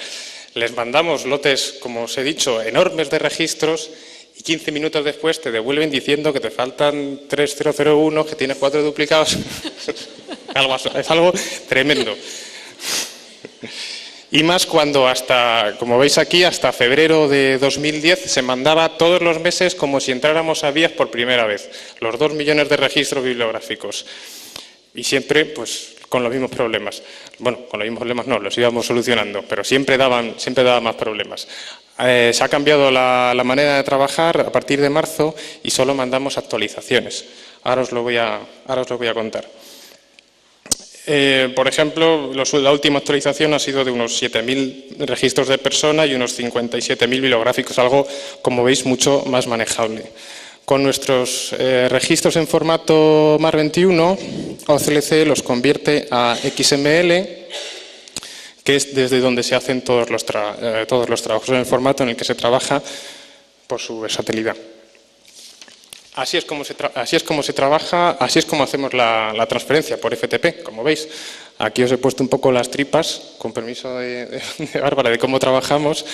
Les mandamos lotes, como os he dicho, enormes de registros, y 15 minutos después te devuelven diciendo que te faltan 3001, que tienes 4 duplicados. Es algo tremendo. Y más cuando como veis aquí, hasta febrero de 2010 se mandaba todos los meses como si entráramos a BIAF por primera vez, los 2 millones de registros bibliográficos. Y siempre, pues, con los mismos problemas. Bueno, con los mismos problemas no, los íbamos solucionando, pero siempre daban más problemas. Se ha cambiado la manera de trabajar a partir de marzo y solo mandamos actualizaciones. Ahora os lo voy a contar. Por ejemplo, la última actualización ha sido de unos 7.000 registros de persona y unos 57.000 bibliográficos, algo, como veis, mucho más manejable. Con nuestros registros en formato MAR21, OCLC los convierte a XML, que es desde donde se hacen todos los trabajos, en el formato en el que se trabaja por su versatilidad. Así es como se trabaja, así es como hacemos la transferencia por FTP, como veis. Aquí os he puesto un poco las tripas, con permiso de Bárbara, de cómo trabajamos.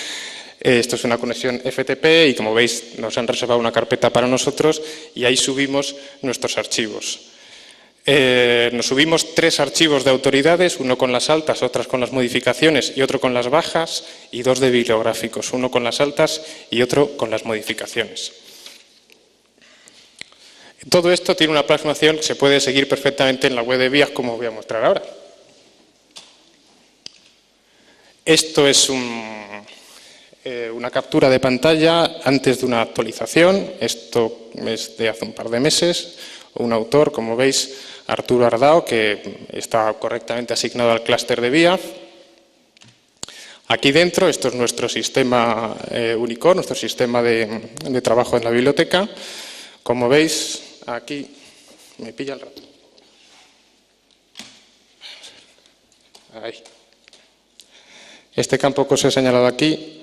Esto es una conexión FTP y, como veis, nos han reservado una carpeta para nosotros y ahí subimos nuestros archivos. Nos subimos 3 archivos de autoridades, uno con las altas, otras con las modificaciones y otro con las bajas, y 2 de bibliográficos, uno con las altas y otro con las modificaciones. Todo esto tiene una plasmación que se puede seguir perfectamente en la web de BIAF, como os voy a mostrar ahora. Esto es una captura de pantalla antes de una actualización. Esto es de hace un par de meses. Un autor, como veis, Arturo Ardao, que está correctamente asignado al clúster de BIAF. Aquí dentro, esto es nuestro sistema Unicode, nuestro sistema de trabajo en la biblioteca. Como veis, aquí me pilla el rato. Ahí. Este campo que os he señalado aquí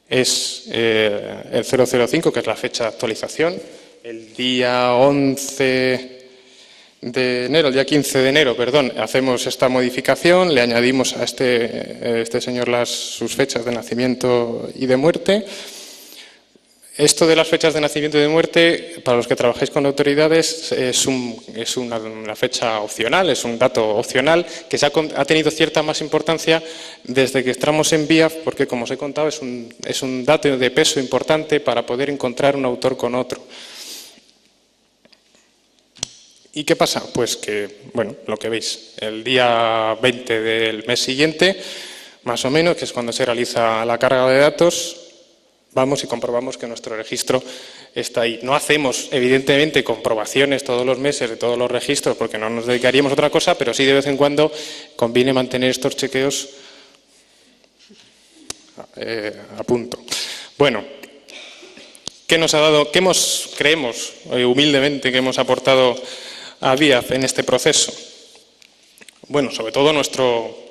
es el 005, que es la fecha de actualización. El día 11 de enero, el día 15 de enero, perdón, hacemos esta modificación, le añadimos a este señor sus fechas de nacimiento y de muerte. Esto de las fechas de nacimiento y de muerte, para los que trabajáis con autoridades, es una fecha opcional, es un dato opcional que ha tenido cierta más importancia desde que entramos en BIAF, porque, como os he contado, es un dato de peso importante para poder encontrar un autor con otro. ¿Y qué pasa? Pues que, bueno, lo que veis, el día 20 del mes siguiente, más o menos, que es cuando se realiza la carga de datos, vamos y comprobamos que nuestro registro está ahí. No hacemos, evidentemente, comprobaciones todos los meses de todos los registros, porque no nos dedicaríamos a otra cosa, pero sí de vez en cuando conviene mantener estos chequeos a punto. Bueno, ¿qué nos ha dado, creemos humildemente que hemos aportado a BIAF en este proceso? Bueno, sobre todo nuestro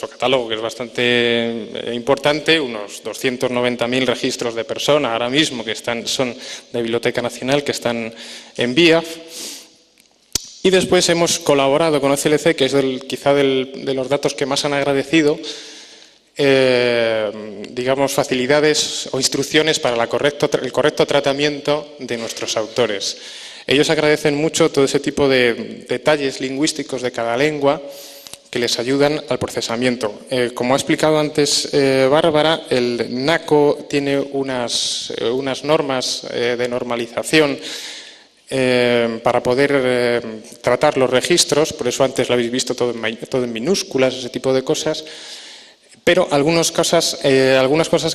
catálogo, que es bastante importante, unos 290.000 registros de persona ahora mismo que son de Biblioteca Nacional, que están en BIAF. Y después hemos colaborado con OCLC, que es quizá de los datos que más han agradecido, digamos, facilidades o instrucciones para el correcto tratamiento de nuestros autores. Ellos agradecen mucho todo ese tipo de detalles lingüísticos de cada lengua que les ayudan al procesamiento. Como ha explicado antes Bárbara, el NACO tiene unas normas de normalización para poder tratar los registros, por eso antes lo habéis visto todo en minúsculas, ese tipo de cosas, pero algunas cosas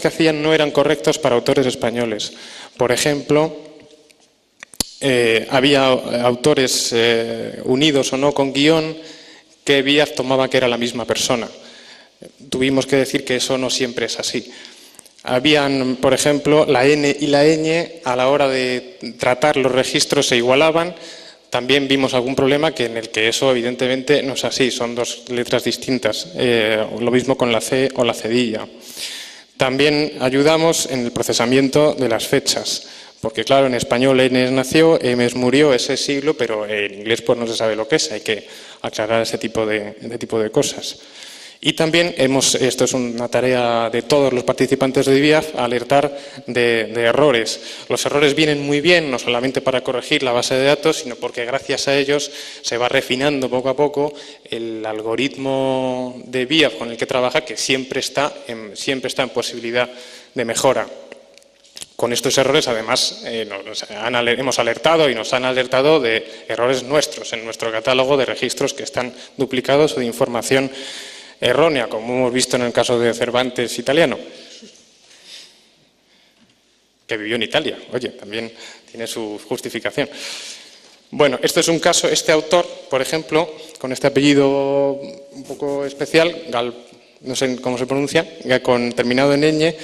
que hacían no eran correctas para autores españoles. Por ejemplo, había autores unidos o no con guión que BIAF tomaba que era la misma persona. Tuvimos que decir que eso no siempre es así. Habían, por ejemplo, la N y la ñ, a la hora de tratar los registros se igualaban. También vimos algún problema en el que eso evidentemente no es así, son dos letras distintas. Lo mismo con la C o la cedilla. También ayudamos en el procesamiento de las fechas. Porque claro, en español N es nació, M es murió, S es siglo, pero en inglés pues no se sabe lo que es, hay que aclarar ese tipo de cosas. Y también esto es una tarea de todos los participantes de BIAF, alertar de errores. Los errores vienen muy bien, no solamente para corregir la base de datos, sino porque gracias a ellos se va refinando poco a poco el algoritmo de BIAF con el que trabaja, que siempre está en posibilidad de mejora. Con estos errores, además, hemos alertado y nos han alertado de errores nuestros en nuestro catálogo de registros que están duplicados o de información errónea, como hemos visto en el caso de Cervantes italiano, que vivió en Italia. Oye, también tiene su justificación. Bueno, esto es un caso, este autor, por ejemplo, con este apellido un poco especial, no sé cómo se pronuncia, terminado en ñ,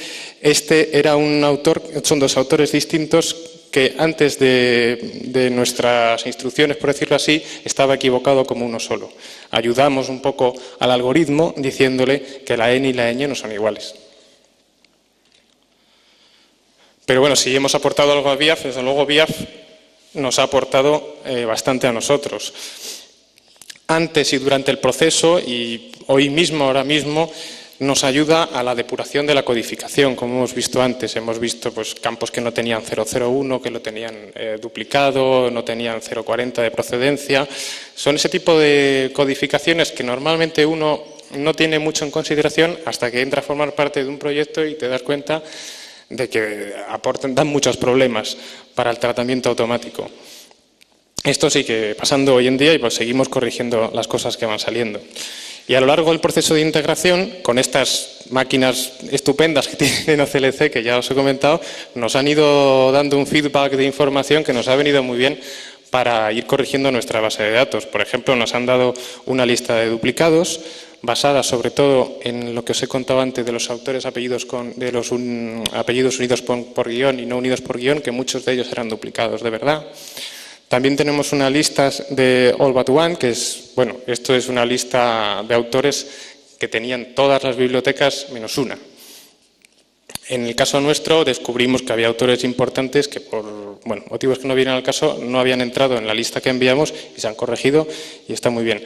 este era un autor, son dos autores distintos que antes de nuestras instrucciones, por decirlo así, estaba equivocado como uno solo. Ayudamos un poco al algoritmo diciéndole que la N y la ñ no son iguales. Pero bueno, si hemos aportado algo a BIAF, desde luego BIAF nos ha aportado bastante a nosotros. Antes y durante el proceso, y hoy mismo, ahora mismo, nos ayuda a la depuración de la codificación, como hemos visto antes. Hemos visto pues, campos que no tenían 001, que lo tenían duplicado, no tenían 040 de procedencia. Son ese tipo de codificaciones que normalmente uno no tiene mucho en consideración hasta que entra a formar parte de un proyecto y te das cuenta de que dan muchos problemas para el tratamiento automático. Esto sigue pasando hoy en día y pues seguimos corrigiendo las cosas que van saliendo. Y a lo largo del proceso de integración, con estas máquinas estupendas que tienen OCLC, que ya os he comentado, nos han ido dando un feedback de información que nos ha venido muy bien para ir corrigiendo nuestra base de datos. Por ejemplo, nos han dado una lista de duplicados, basada sobre todo en lo que os he contado antes de los autores apellidos unidos por guión y no unidos por guión, que muchos de ellos eran duplicados de verdad. También tenemos una lista de All But One, que es, bueno, esto es una lista de autores que tenían todas las bibliotecas menos una. En el caso nuestro descubrimos que había autores importantes que por motivos que no vienen al caso no habían entrado en la lista que enviamos y se han corregido y está muy bien.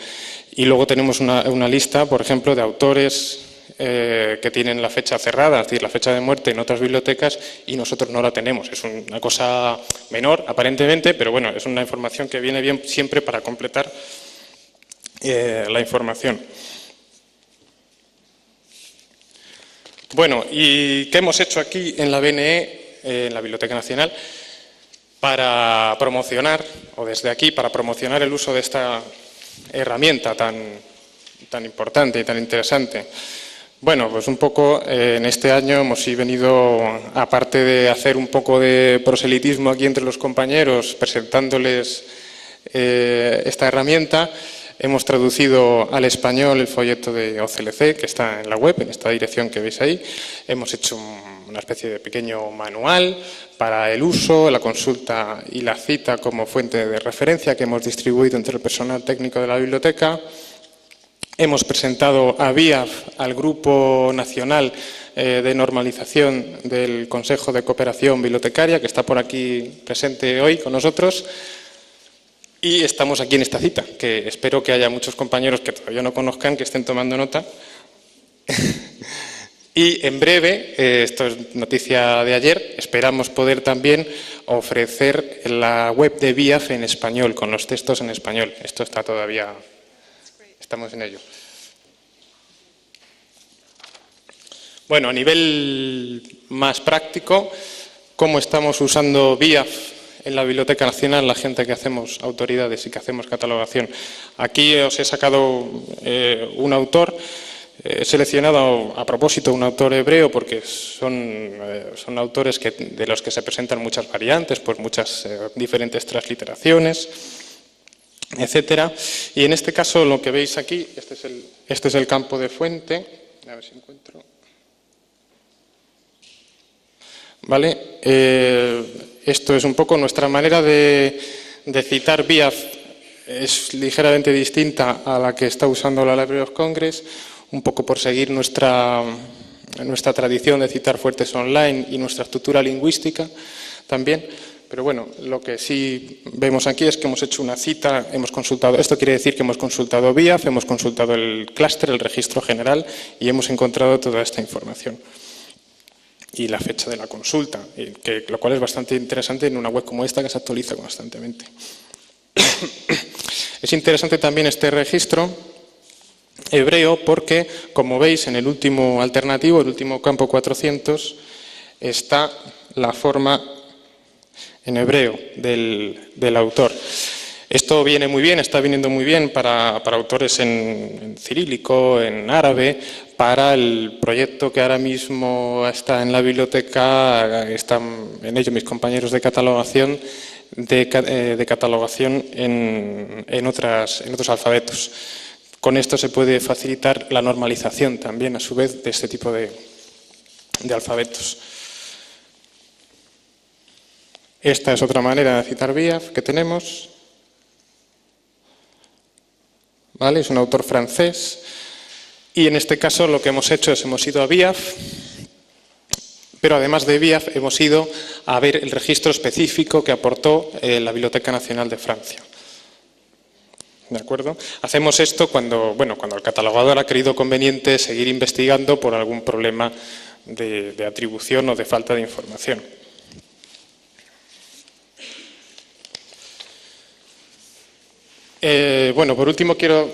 Y luego tenemos una lista, por ejemplo, de autores que tienen la fecha cerrada, es decir, la fecha de muerte en otras bibliotecas, y nosotros no la tenemos. Es una cosa menor, aparentemente, pero bueno, es una información que viene bien siempre para completar la información. Bueno, ¿y qué hemos hecho aquí en la BNE, en la Biblioteca Nacional, para promocionar, o desde aquí, para promocionar el uso de esta herramienta tan importante y tan interesante? Bueno, pues un poco en este año hemos venido, aparte de hacer un poco de proselitismo aquí entre los compañeros, presentándoles esta herramienta, hemos traducido al español el folleto de OCLC, que está en la web, en esta dirección que veis ahí. Hemos hecho una especie de pequeño manual para el uso, la consulta y la cita como fuente de referencia que hemos distribuido entre el personal técnico de la biblioteca. Hemos presentado a BIAF, al Grupo Nacional de Normalización del Consejo de Cooperación Bibliotecaria, que está por aquí presente hoy con nosotros. Y estamos aquí en esta cita, que espero que haya muchos compañeros que todavía no conozcan, que estén tomando nota. Y en breve, esto es noticia de ayer, esperamos poder también ofrecer la web de BIAF en español, con los textos en español. Esto está todavía... Estamos en ello. Bueno, a nivel más práctico, ¿cómo estamos usando BIAF en la Biblioteca Nacional, la gente que hacemos autoridades y que hacemos catalogación? Aquí os he sacado un autor, he seleccionado a propósito un autor hebreo porque son autores de los que se presentan muchas variantes, pues muchas diferentes transliteraciones, etcétera. Y en este caso lo que veis aquí, este es el campo de fuente, a ver si encuentro. ¿Vale? Esto es un poco nuestra manera de citar BIAF, es ligeramente distinta a la que está usando la Library of Congress, un poco por seguir nuestra tradición de citar fuentes online y nuestra estructura lingüística también. Pero bueno, lo que sí vemos aquí es que hemos hecho una cita, hemos consultado, esto quiere decir que hemos consultado BIAF, hemos consultado el clúster, el registro general, y hemos encontrado toda esta información. Y la fecha de la consulta, lo cual es bastante interesante en una web como esta que se actualiza constantemente. Es interesante también este registro hebreo porque, como veis, en el último alternativo, el último campo 400, está la forma en hebreo del autor. Esto viene muy bien, está viniendo muy bien para autores en cirílico, en árabe, para el proyecto que ahora mismo está en la biblioteca, están en ello mis compañeros de catalogación, de catalogación en otros alfabetos. Con esto se puede facilitar la normalización también, a su vez, de este tipo de alfabetos. Esta es otra manera de citar BIAF que tenemos. ¿Vale? Es un autor francés. Y en este caso lo que hemos hecho es hemos ido a BIAF, pero además de BIAF hemos ido a ver el registro específico que aportó la Biblioteca Nacional de Francia. ¿De acuerdo? Hacemos esto cuando el catalogador ha creído conveniente seguir investigando por algún problema de atribución o de falta de información. Por último quiero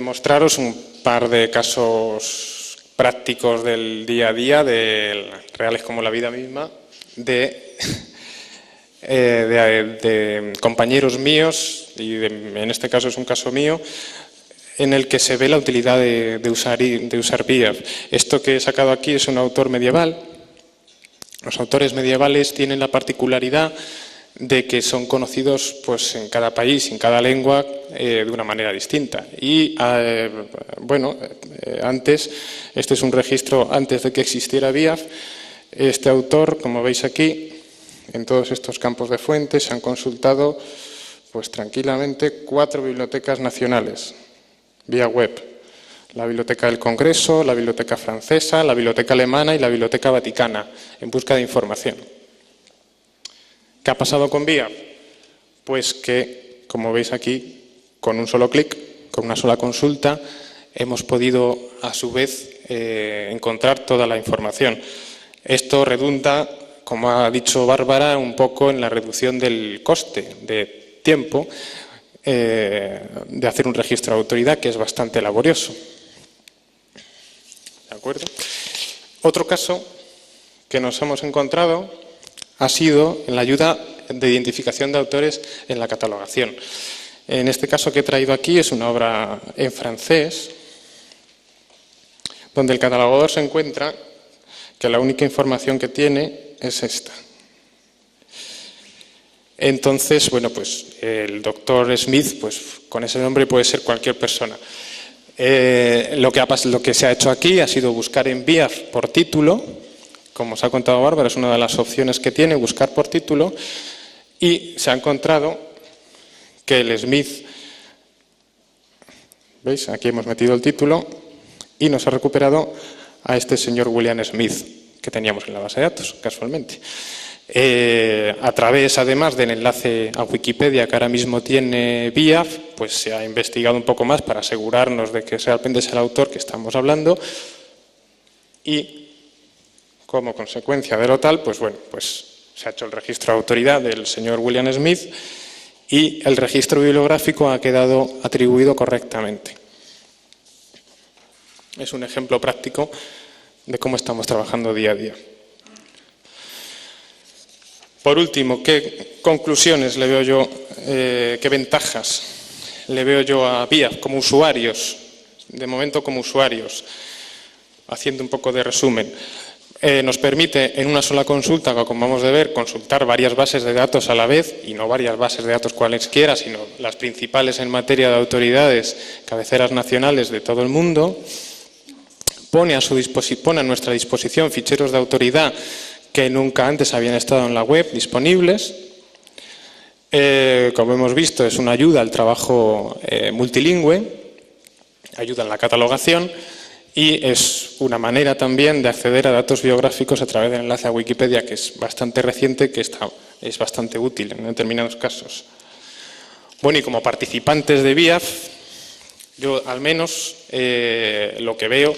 mostraros un par de casos prácticos del día a día, reales como la vida misma, de compañeros míos, y en este caso es un caso mío, en el que se ve la utilidad de usar BIAF. Esto que he sacado aquí es un autor medieval. Los autores medievales tienen la particularidad de que son conocidos pues, en cada país, en cada lengua, de una manera distinta. Y, antes, este es un registro antes de que existiera BIAF. Este autor, como veis aquí, en todos estos campos de fuentes se han consultado pues, tranquilamente 4 bibliotecas nacionales, vía web. La Biblioteca del Congreso, la Biblioteca Francesa, la Biblioteca Alemana y la Biblioteca Vaticana, en busca de información. ¿Qué ha pasado con BIAF? Pues que, como veis aquí, con un solo clic, con una sola consulta, hemos podido, a su vez, encontrar toda la información. Esto redunda, como ha dicho Bárbara, un poco en la reducción del coste de tiempo de hacer un registro de autoridad, que es bastante laborioso. ¿De acuerdo? Otro caso que nos hemos encontrado ha sido en la ayuda de identificación de autores en la catalogación. En este caso que he traído aquí es una obra en francés, donde el catalogador se encuentra que la única información que tiene es esta. Entonces, bueno, pues el doctor Smith, pues con ese nombre puede ser cualquier persona. Lo que se ha hecho aquí ha sido buscar en BIAF por título, como os ha contado Bárbara, es una de las opciones que tiene, buscar por título, y se ha encontrado que el Smith, ¿veis? Aquí hemos metido el título y nos ha recuperado a este señor William Smith, que teníamos en la base de datos, casualmente. A través, además del enlace a Wikipedia que ahora mismo tiene BIAF, pues se ha investigado un poco más para asegurarnos de que realmente es el autor que estamos hablando, y como consecuencia de lo tal, pues bueno, pues se ha hecho el registro de autoridad del señor William Smith y el registro bibliográfico ha quedado atribuido correctamente. Es un ejemplo práctico de cómo estamos trabajando día a día. Por último, ¿qué conclusiones le veo yo, qué ventajas le veo yo a BIAF como usuarios? De momento como usuarios, haciendo un poco de resumen. Nos permite en una sola consulta, como acabamos de ver, consultar varias bases de datos a la vez, y no varias bases de datos cualesquiera, sino las principales en materia de autoridades, cabeceras nacionales de todo el mundo. Pone a nuestra disposición ficheros de autoridad que nunca antes habían estado en la web disponibles. Como hemos visto, es una ayuda al trabajo multilingüe, ayuda en la catalogación, y es una manera también de acceder a datos biográficos a través del enlace a Wikipedia, que es bastante reciente, que es bastante útil en determinados casos. Bueno, y como participantes de BIAF, yo al menos lo que veo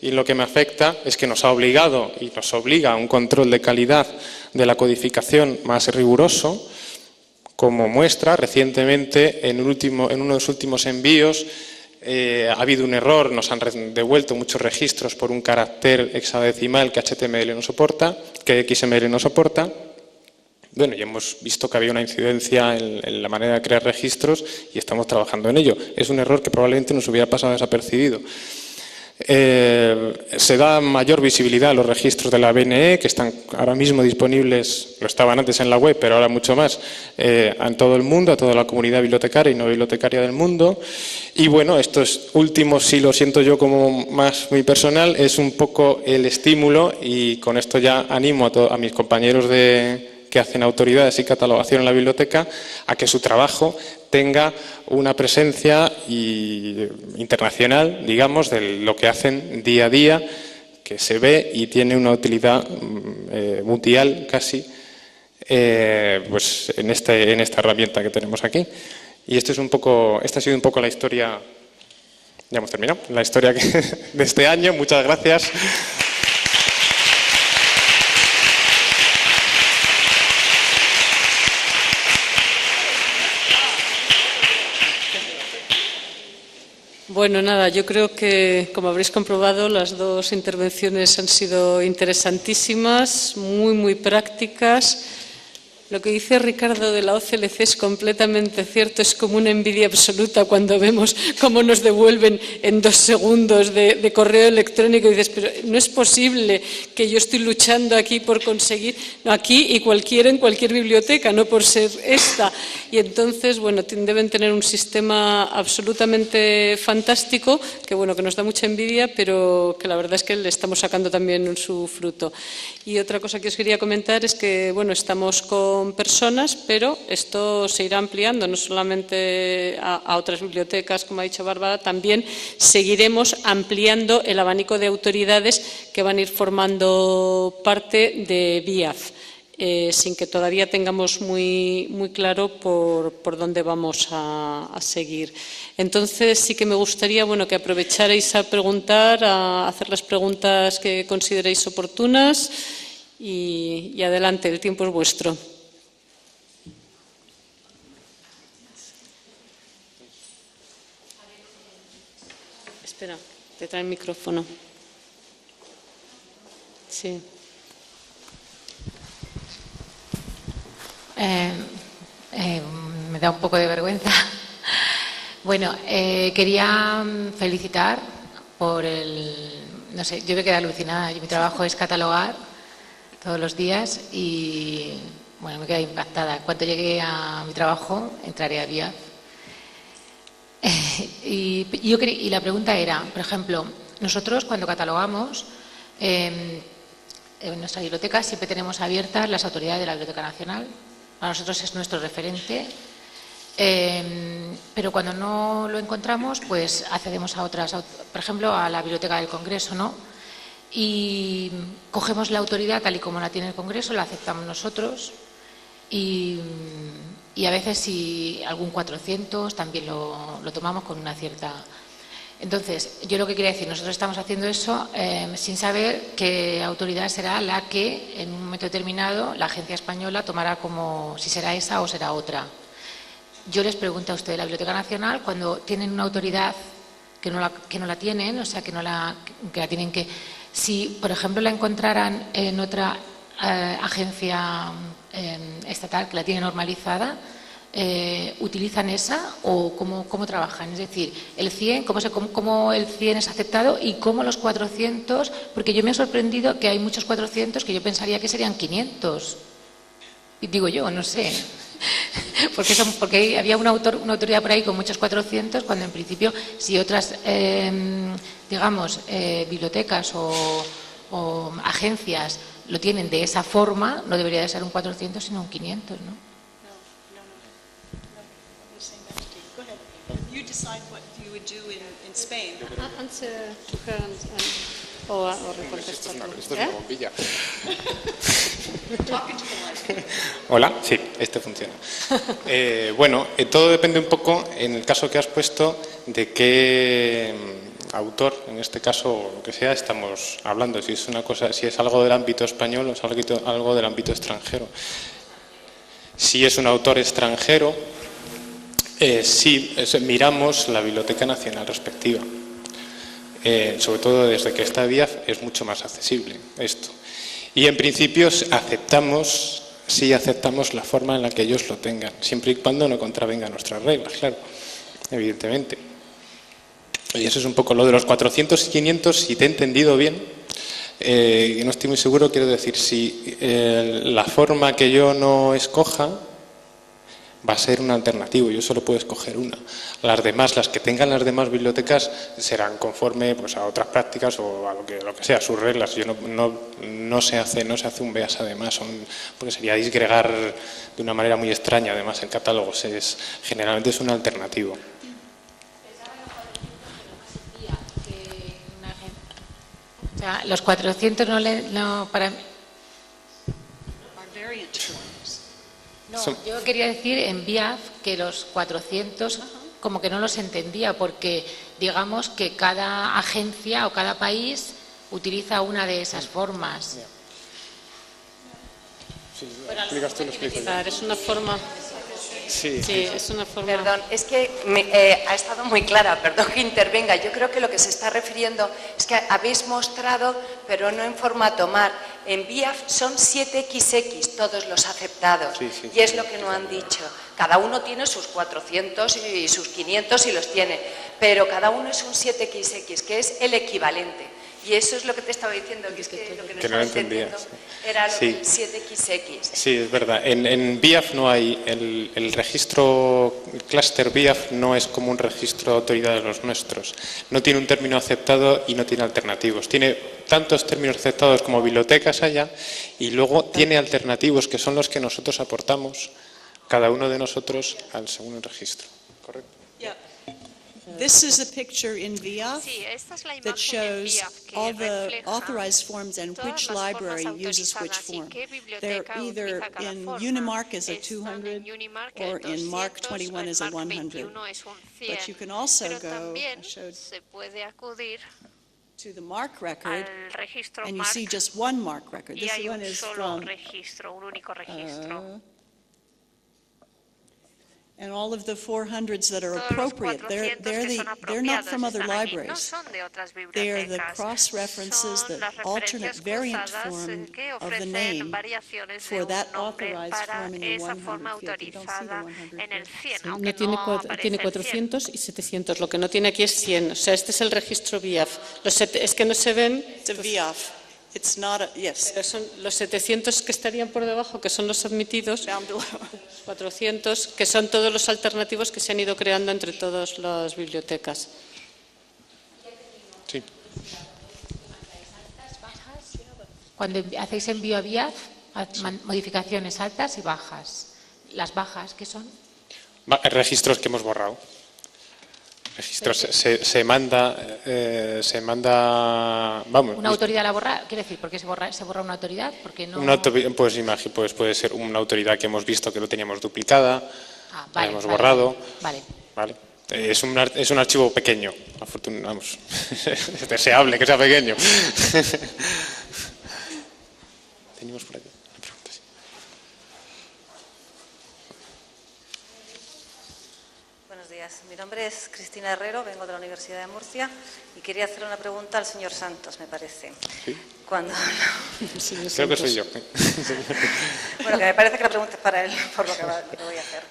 y lo que me afecta es que nos ha obligado y nos obliga a un control de calidad de la codificación más riguroso. Como muestra, recientemente en uno de los últimos envíos ha habido un error, nos han devuelto muchos registros por un carácter hexadecimal que HTML no soporta, que XML no soporta. Bueno, y hemos visto que había una incidencia en la manera de crear registros y estamos trabajando en ello. Es un error que probablemente nos hubiera pasado desapercibido. Se da mayor visibilidad a los registros de la BNE, que están ahora mismo disponibles, lo estaban antes en la web, pero ahora mucho más, en todo el mundo, a toda la comunidad bibliotecaria y no bibliotecaria del mundo. Y bueno, estos últimos, sí lo siento yo como más muy personal, es un poco el estímulo, y con esto ya animo a mis compañeros que hacen autoridades y catalogación en la biblioteca a que su trabajo tenga una presencia internacional, digamos, de lo que hacen día a día, que se ve y tiene una utilidad mundial casi, pues en esta herramienta que tenemos aquí. Y esta ha sido un poco la historia, ya hemos terminado, la historia de este año. Muchas gracias. Bueno, nada, yo creo que, como habréis comprobado, las dos intervenciones han sido interesantísimas, muy prácticas. Lo que dice Ricardo de la OCLC es completamente cierto, es como una envidia absoluta cuando vemos cómo nos devuelven en 2 segundos de correo electrónico y dices, pero no es posible que yo estoy luchando aquí por conseguir, aquí y en cualquier biblioteca, no por ser esta. Y entonces, bueno, deben tener un sistema absolutamente fantástico, que bueno, que nos da mucha envidia, pero que la verdad es que le estamos sacando también su fruto. Y otra cosa que os quería comentar es que, bueno, estamos con personas, pero esto se irá ampliando, no solamente a otras bibliotecas, como ha dicho Bárbara, también seguiremos ampliando el abanico de autoridades que van a ir formando parte de BIAF. sin que todavía tengamos muy claro por dónde vamos a seguir. Entonces, sí que me gustaría que aprovecharais a preguntar, a hacer las preguntas que consideréis oportunas y adelante, el tiempo es vuestro. Espera, te trae el micrófono. Sí. Me da un poco de vergüenza. Bueno, quería felicitar por no sé, yo me quedé alucinada. Mi trabajo es catalogar todos los días y, me quedé impactada. Cuando llegue a mi trabajo, entraré a VIAF. Y la pregunta era, por ejemplo, nosotros cuando catalogamos, en nuestra biblioteca siempre tenemos abiertas las autoridades de la Biblioteca Nacional. Para nosotros es nuestro referente, pero cuando no lo encontramos, pues accedemos a otras, por ejemplo, a la Biblioteca del Congreso, ¿no? Y cogemos la autoridad tal y como la tiene el Congreso, la aceptamos nosotros y a veces si algún 400 también lo tomamos con una cierta... Entonces, yo lo que quería decir, nosotros estamos haciendo eso sin saber qué autoridad será la que en un momento determinado la agencia española tomará como si será esa o será otra. Yo les pregunto a ustedes, la Biblioteca Nacional, cuando tienen una autoridad que no la tienen, o sea, que la tienen que... Si, por ejemplo, la encontraran en otra agencia estatal que la tiene normalizada, ¿utilizan esa o cómo trabajan? Es decir, el 100, ¿cómo el 100 es aceptado y cómo los 400? Porque yo me he sorprendido que hay muchos 400 que yo pensaría que serían 500. Y digo yo, no sé. Porque había una autoridad por ahí con muchos 400, cuando en principio, si otras, bibliotecas o agencias lo tienen de esa forma, no debería de ser un 400, sino un 500, ¿no? You decide what you would do in Spain. Answer to her o contestar. Esto es una bombilla. Hola, sí, este funciona. Todo depende un poco, en el caso que has puesto, de qué autor, en este caso, o lo que sea, estamos hablando. Si es algo del ámbito español o es algo del ámbito extranjero. Si es un autor extranjero, sí, miramos la Biblioteca Nacional respectiva. Sobre todo desde que está VIAF es mucho más accesible esto. Y en principio aceptamos la forma en la que ellos lo tengan, siempre y cuando no contravenga nuestras reglas, claro, evidentemente. Y eso es un poco lo de los 400 y 500, si te he entendido bien, no estoy muy seguro, quiero decir, si la forma que yo no escoja va a ser un alternativo, yo solo puedo escoger una. Las demás, las que tengan las demás bibliotecas, serán conforme a otras prácticas o a lo que sea, sus reglas. Yo no se hace un BEAS además, porque sería disgregar de una manera muy extraña además el catálogo, generalmente es un alternativo. O sea, los 400 no para... No, yo quería decir en VIAF que los 400 como que no los entendía, porque digamos que cada agencia o cada país utiliza una de esas formas. Sí, explicas tú, lo explico yo. Es una forma... Sí, es una forma... Perdón, es que ha estado muy clara, perdón que intervenga. Yo creo que lo que se está refiriendo es que habéis mostrado, pero no en formato MAR. En VIAF son 7XX todos los aceptados, y es lo que no han dicho. Cada uno tiene sus 400 y sus 500 y los tiene, pero cada uno es un 7XX, que es el equivalente. Y eso es lo que te estaba diciendo, que es que lo que no estaba entendiendo era lo del 7XX. Sí, es verdad. En VIAF no hay, el registro, el clúster VIAF no es como un registro de autoridad de los nuestros. No tiene un término aceptado y no tiene alternativos. Tiene tantos términos aceptados como bibliotecas allá y luego tiene alternativos que son los que nosotros aportamos, cada uno de nosotros, al segundo registro. ¿Correcto? Yeah. This is a picture in VIAF Sí, esta es la that imagen en shows VIAF que all the refleja authorized forms and todas which las formas library uses which autorizadas y form. qué They're biblioteca either utiliza cada in forma. Unimark as a Están 200 en Unimark or el in Mark 200 o 21 en as a Mark 100. 21 es un 100. But you can also Pero go, también I showed, se puede acudir to the Mark record, al registro and you Mark see just one Mark record. y This hay one un is solo from, registro, un único registro. and all of the 400s that are Todos los appropriate, 400 que son they're not apropiados from other están allí. No libraries. son de otras They are the bibliotecas. cross-references, Son the las alternate referencias variant cruzadas form que of the ofrecen name variaciones de for un that nombre authorized para form in the esa forma 100 field. You don't see the autorizada 100 en el field. 100, Sí, aunque tiene, no aparece tiene el 100. 400 y 700. Lo que no tiene aquí es 100. O sea, este es el registro VIAF. Es que no se ven. It's a VIAF. It's not a, yes, Pero son los 700 que estarían por debajo, que son los admitidos, down below. 400, que son todos los alternativos que se han ido creando entre todas las bibliotecas. Sí. Cuando hacéis envío a VIAF, modificaciones altas y bajas. Las bajas, ¿qué son? Registros que hemos borrado. Registros se manda, vamos. ¿Una autoridad la borra? Quiere decir, ¿por qué se borra una autoridad? Porque no... Pues puede ser una autoridad que hemos visto que lo teníamos duplicada, la hemos borrado. Vale. Vale. Es un archivo pequeño, vamos, es deseable que sea pequeño. Tenemos por aquí una pregunta, sí. Buenos días, mi nombre es Cristina Herrero, vengo de la Universidad de Murcia y quería hacer una pregunta al señor Santos, me parece. ¿Sí? Cuando... Creo que soy yo. Bueno, que me parece que la pregunta es para él, por lo que voy a hacer.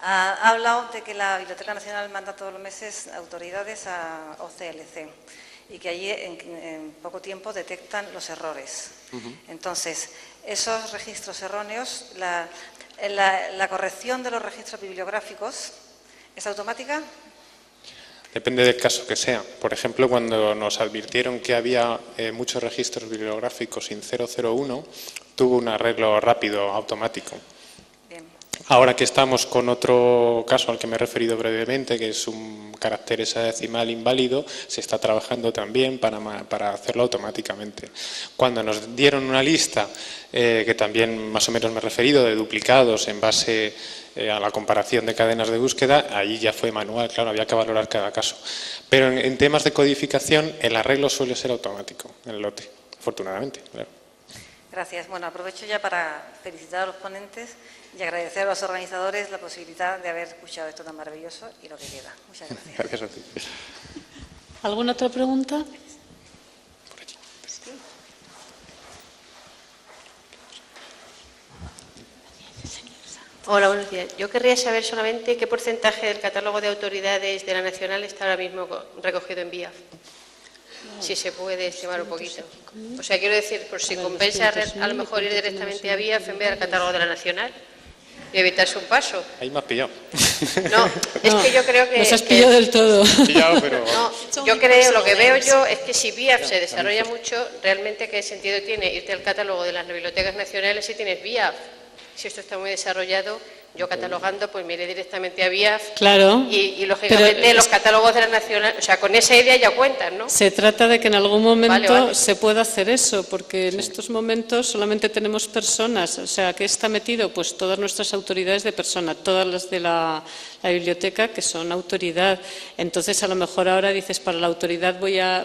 Ha hablado de que la Biblioteca Nacional manda todos los meses autoridades a OCLC y que allí en poco tiempo detectan los errores. Entonces, esos registros erróneos, la corrección de los registros bibliográficos, ¿es automática? Depende del caso que sea. Por ejemplo, cuando nos advirtieron que había muchos registros bibliográficos sin 001, tuvo un arreglo rápido, automático. Bien. Ahora que estamos con otro caso al que me he referido brevemente, que es un carácter hexadecimal inválido, se está trabajando también para hacerlo automáticamente. Cuando nos dieron una lista, que también más o menos me he referido, de duplicados en base a la comparación de cadenas de búsqueda, ahí ya fue manual, claro, había que valorar cada caso. Pero en temas de codificación, el arreglo suele ser automático en el lote, afortunadamente, claro. Gracias. Bueno, aprovecho ya para felicitar a los ponentes y agradecer a los organizadores la posibilidad de haber escuchado esto tan maravilloso y lo que queda. Muchas gracias. Gracias a ti. ¿Alguna otra pregunta? Hola, buenos días. Yo querría saber solamente qué porcentaje del catálogo de autoridades de la Nacional está ahora mismo recogido en VIAF. Si se puede estimar un poquito. O sea, quiero decir, por si compensa a lo mejor ir directamente a VIAF en vez del catálogo de la Nacional y evitarse un paso. Ahí me has pillado. No, es que yo creo que... Nos has pillado del todo. Pillado, pero... No, yo creo, lo que veo yo es que si VIAF se desarrolla mucho, realmente qué sentido tiene irte al catálogo de las bibliotecas nacionales si tienes VIAF. Si esto está muy desarrollado, yo catalogando, pues me iré directamente a VIAF. Claro. Y lógicamente pero los catálogos de la Nacional, o sea, con esa idea ya cuentan, ¿no? Se trata de que en algún momento Vale. se pueda hacer eso, porque en estos momentos solamente tenemos personas. O sea, ¿qué está metido? Pues todas nuestras autoridades de persona, todas las de la biblioteca que son autoridad. Entonces, a lo mejor ahora dices, para la autoridad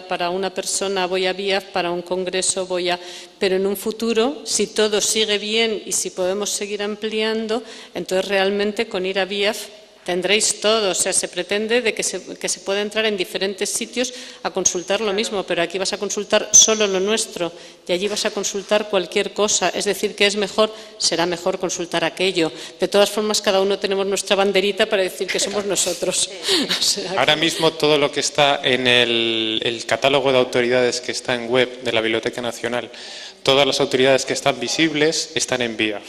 para una persona voy a VIAF, para un congreso voy a... Pero en un futuro, si todo sigue bien y si podemos seguir ampliando, entonces realmente con ir a VIAF tendréis todo. O sea, se pretende de que se pueda entrar en diferentes sitios a consultar lo mismo, pero aquí vas a consultar solo lo nuestro y allí vas a consultar cualquier cosa. Es decir, que será mejor consultar aquello. De todas formas, cada uno tenemos nuestra banderita para decir que somos nosotros. O sea, Ahora mismo todo lo que está en el catálogo de autoridades que está en web de la Biblioteca Nacional, todas las autoridades que están visibles están en VIAF.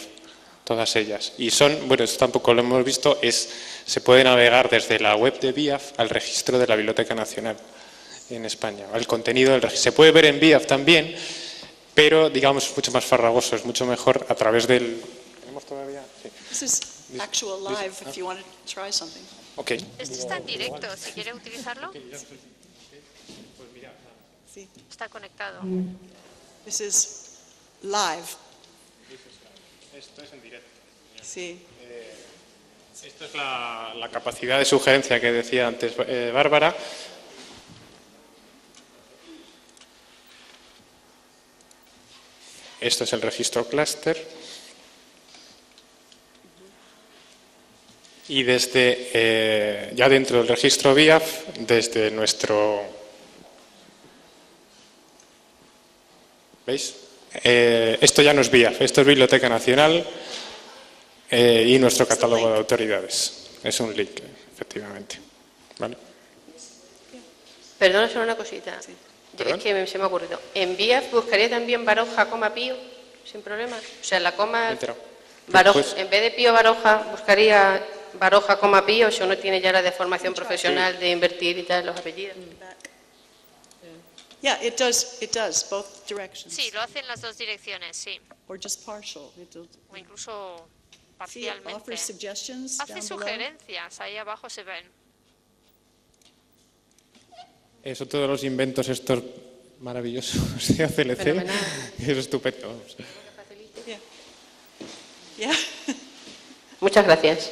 Todas ellas. Y bueno, esto tampoco lo hemos visto, se puede navegar desde la web de VIAF al registro de la Biblioteca Nacional en España. El contenido del registro. Se puede ver en VIAF también, pero digamos es mucho más farragoso, es mucho mejor a través del... ¿Tenemos todavía? Sí. This is actual live if you want to try something. Ok. Esto está en directo, si quiere utilizarlo. Sí. Está conectado. This is live. Esto es en directo. Sí. Esto es la capacidad de sugerencia que decía antes Bárbara. Esto es el registro clúster. Y desde, ya dentro del registro BIAF, desde nuestro... ¿Veis? Esto ya no es BIAF, esto es Biblioteca Nacional y nuestro catálogo de autoridades. Es un link, efectivamente. ¿Vale? Perdona solo una cosita. Es que se me ha ocurrido. En BIAF buscaría también Baroja, Pío, sin problema. O sea, la coma... Baroja, en vez de Pío Baroja, buscaría Baroja, Pío, si uno tiene ya la deformación profesional de invertir y tal los apellidos. Yeah, it does both directions. Sí, lo hace en las dos direcciones, sí. Or just partial. O incluso See, it parcialmente. offers suggestions Hace down below. sugerencias, ahí abajo se ven. Eso, todos los inventos estos maravillosos de ACLC. Fenomenal. Es estupendo. Vamos. Yeah. Yeah. Muchas gracias.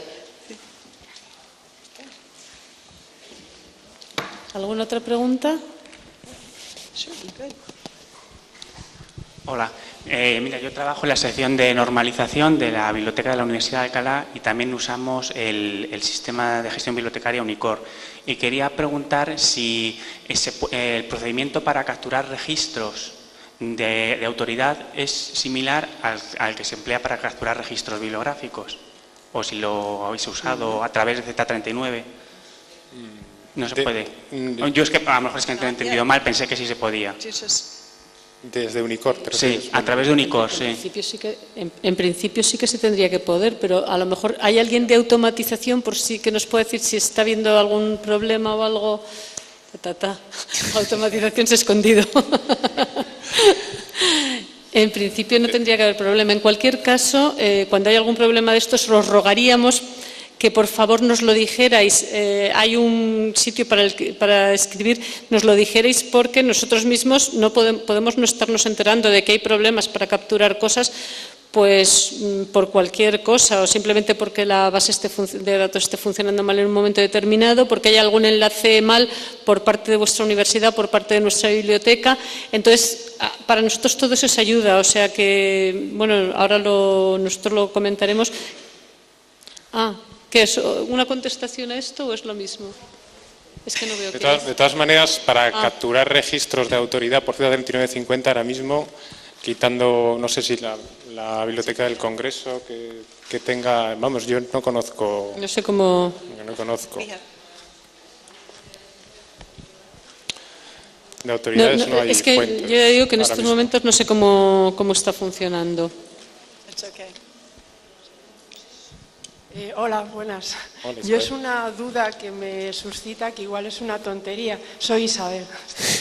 ¿Alguna otra pregunta? Sure, good. Hola, mira, yo trabajo en la sección de normalización de la Biblioteca de la Universidad de Alcalá y también usamos el sistema de gestión bibliotecaria Unicor. Y quería preguntar si el procedimiento para capturar registros de autoridad es similar al que se emplea para capturar registros bibliográficos, o si lo habéis usado a través de Z39. No se puede. Yo es que a lo mejor es que he entendido mal, pensé que sí se podía. Desde Unicor, pero sí, a través de Unicor, sí. En principio sí que se tendría que poder, pero a lo mejor hay alguien de automatización por sí que nos puede decir si está viendo algún problema o algo. Automatización se ha escondido. En principio no tendría que haber problema. En cualquier caso, cuando hay algún problema de estos, os rogaríamos que por favor nos lo dijerais. Hay un sitio para escribir, nos lo dijerais, porque nosotros mismos no podemos no estarnos enterando de que hay problemas para capturar cosas, pues por cualquier cosa, o simplemente porque la base de datos esté funcionando mal en un momento determinado, porque hay algún enlace mal por parte de vuestra universidad, por parte de nuestra biblioteca. Entonces, para nosotros todo eso es ayuda, o sea que, bueno, ahora nosotros lo comentaremos. ¿Qué es? ¿Una contestación a esto o es lo mismo? Es que no veo de todas maneras, para capturar registros de autoridad por Z3950 ahora mismo, quitando, no sé si la Biblioteca del Congreso que tenga, vamos, yo no conozco. No sé cómo. No conozco. De autoridades no hay es que fuentes. yo digo que en estos mismo. momentos no sé cómo está funcionando. Hola, buenas. Hola, Yo es una duda que me suscita, que igual es una tontería. Soy Isabel.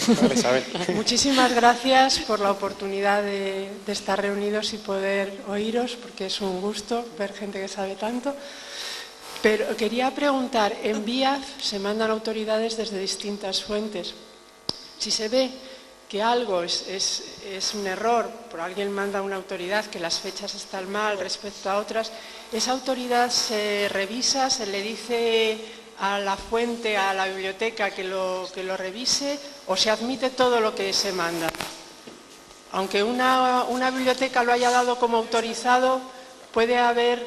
Vale, Isabel. Muchísimas gracias por la oportunidad de estar reunidos y poder oíros, porque es un gusto ver gente que sabe tanto. Pero quería preguntar, en BIAF se mandan autoridades desde distintas fuentes. Si se ve que algo es un error, por alguien manda una autoridad que las fechas están mal respecto a otras, esa autoridad se revisa, se le dice a la fuente, a la biblioteca que lo revise, o se admite todo lo que se manda. Aunque una biblioteca lo haya dado como autorizado, puede haber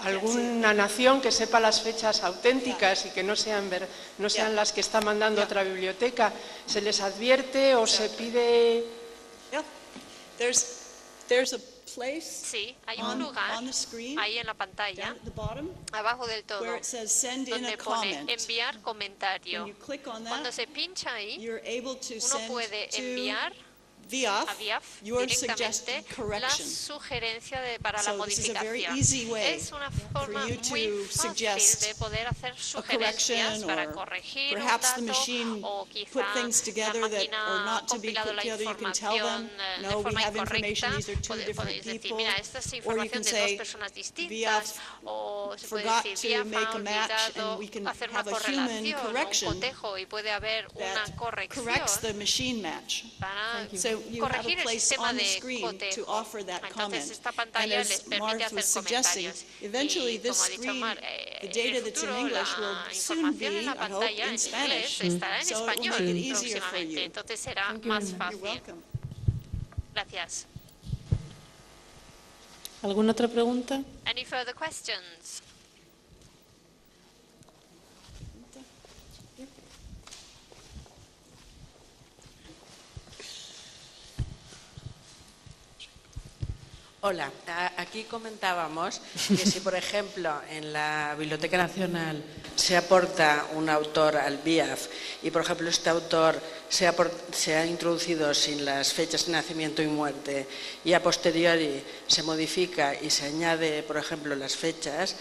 alguna nación que sepa las fechas auténticas y que no sean las que está mandando otra biblioteca. ¿Se les advierte o se pide? Sí, hay un lugar ahí en la pantalla, abajo del todo, donde pone enviar comentario. Cuando se pincha ahí, uno puede enviar VIAF directamente la sugerencia para la modificación. Es una forma muy fácil de poder hacer sugerencias para corregir un dato o quizá la máquina ha compilado la información de forma incorrecta. Podéis decir, mira, esta es información de dos personas distintas, o se puede decir, VIAF ha olvidado hacer una correlación, un cotejo, y puede haber una corrección para corregir el sistema de cotejo. Entonces esta pantalla les permite hacer comentarios. Y como ha dicho Mar, en el futuro la información en la pantalla en inglés estará en español próximamente, entonces será más fácil. Gracias. ¿Alguna otra pregunta? Any further questions? Hola, aquí comentábamos que si, por ejemplo, en la Biblioteca Nacional se aporta un autor al VIAF y, por ejemplo, este autor se ha introducido sin las fechas de nacimiento y muerte y a posteriori se modifica y se añade, por ejemplo, las fechas,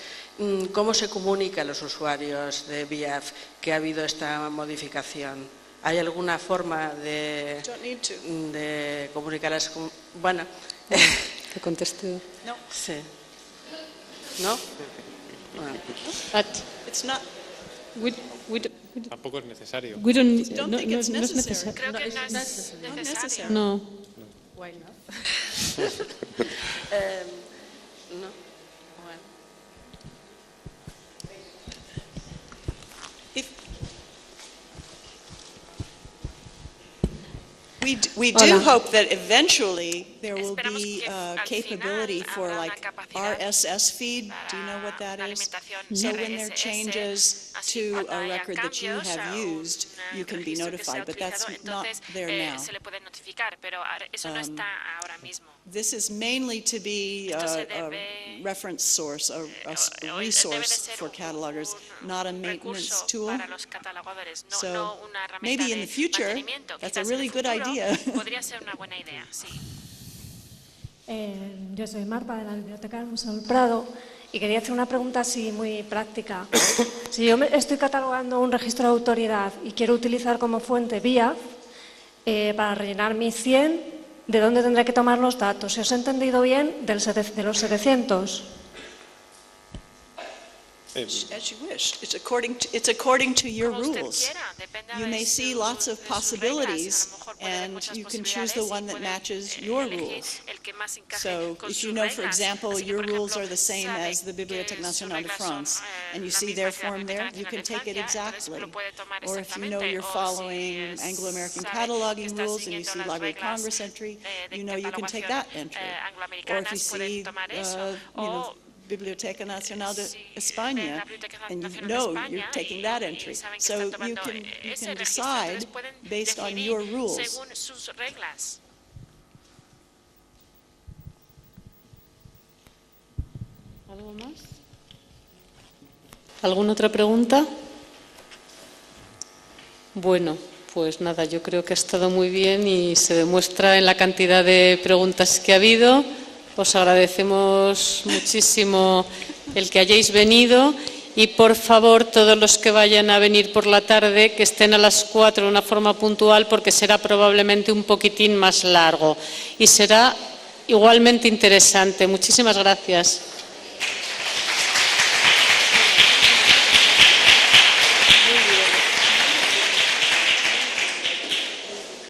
¿cómo se comunica a los usuarios de VIAF que ha habido esta modificación? ¿Hay alguna forma de comunicarlas? Bueno... ¿Te contesté? No. Sí. ¿No? Tampoco es necesario. No es necesario. Creo que no es necesario. No. Why not? No. Bueno. We do hope that eventually there will be capability for like RSS feed. Do you know what that is? So when there are changes to a record that you have used, you can be notified, but that's not there now. This is mainly to be a reference source, a resource for catalogers, not a maintenance tool. So maybe in the future, that's a really good idea. Podría ser una buena idea, sí. Yo soy Marta de la Biblioteca del Museo del Prado y quería hacer una pregunta así muy práctica. Si yo estoy catalogando un registro de autoridad y quiero utilizar como fuente VIAF para rellenar mi 100, ¿de dónde tendré que tomar los datos? Si os he entendido bien, de los 700. As you wish. It's according to your rules. You may see lots of possibilities, and you can choose the one that matches your rules. So if you know, for example, your rules are the same as the Bibliothèque Nationale de France, and you see their form there, you can take it exactly. Or if you know you're following Anglo-American cataloging rules, and you see Library of Congress entry, you know you can take that entry. Or if you see, Biblioteca Nacional de España, and you know you're taking that entry. So you can decide based on your rules. ¿Algo más? ¿Alguna otra pregunta? Bueno, pues nada, yo creo que ha estado muy bien y se demuestra en la cantidad de preguntas que ha habido. Os agradecemos muchísimo el que hayáis venido y, por favor, todos los que vayan a venir por la tarde, que estén a las 4 de una forma puntual, porque será probablemente un poquitín más largo y será igualmente interesante. Muchísimas gracias.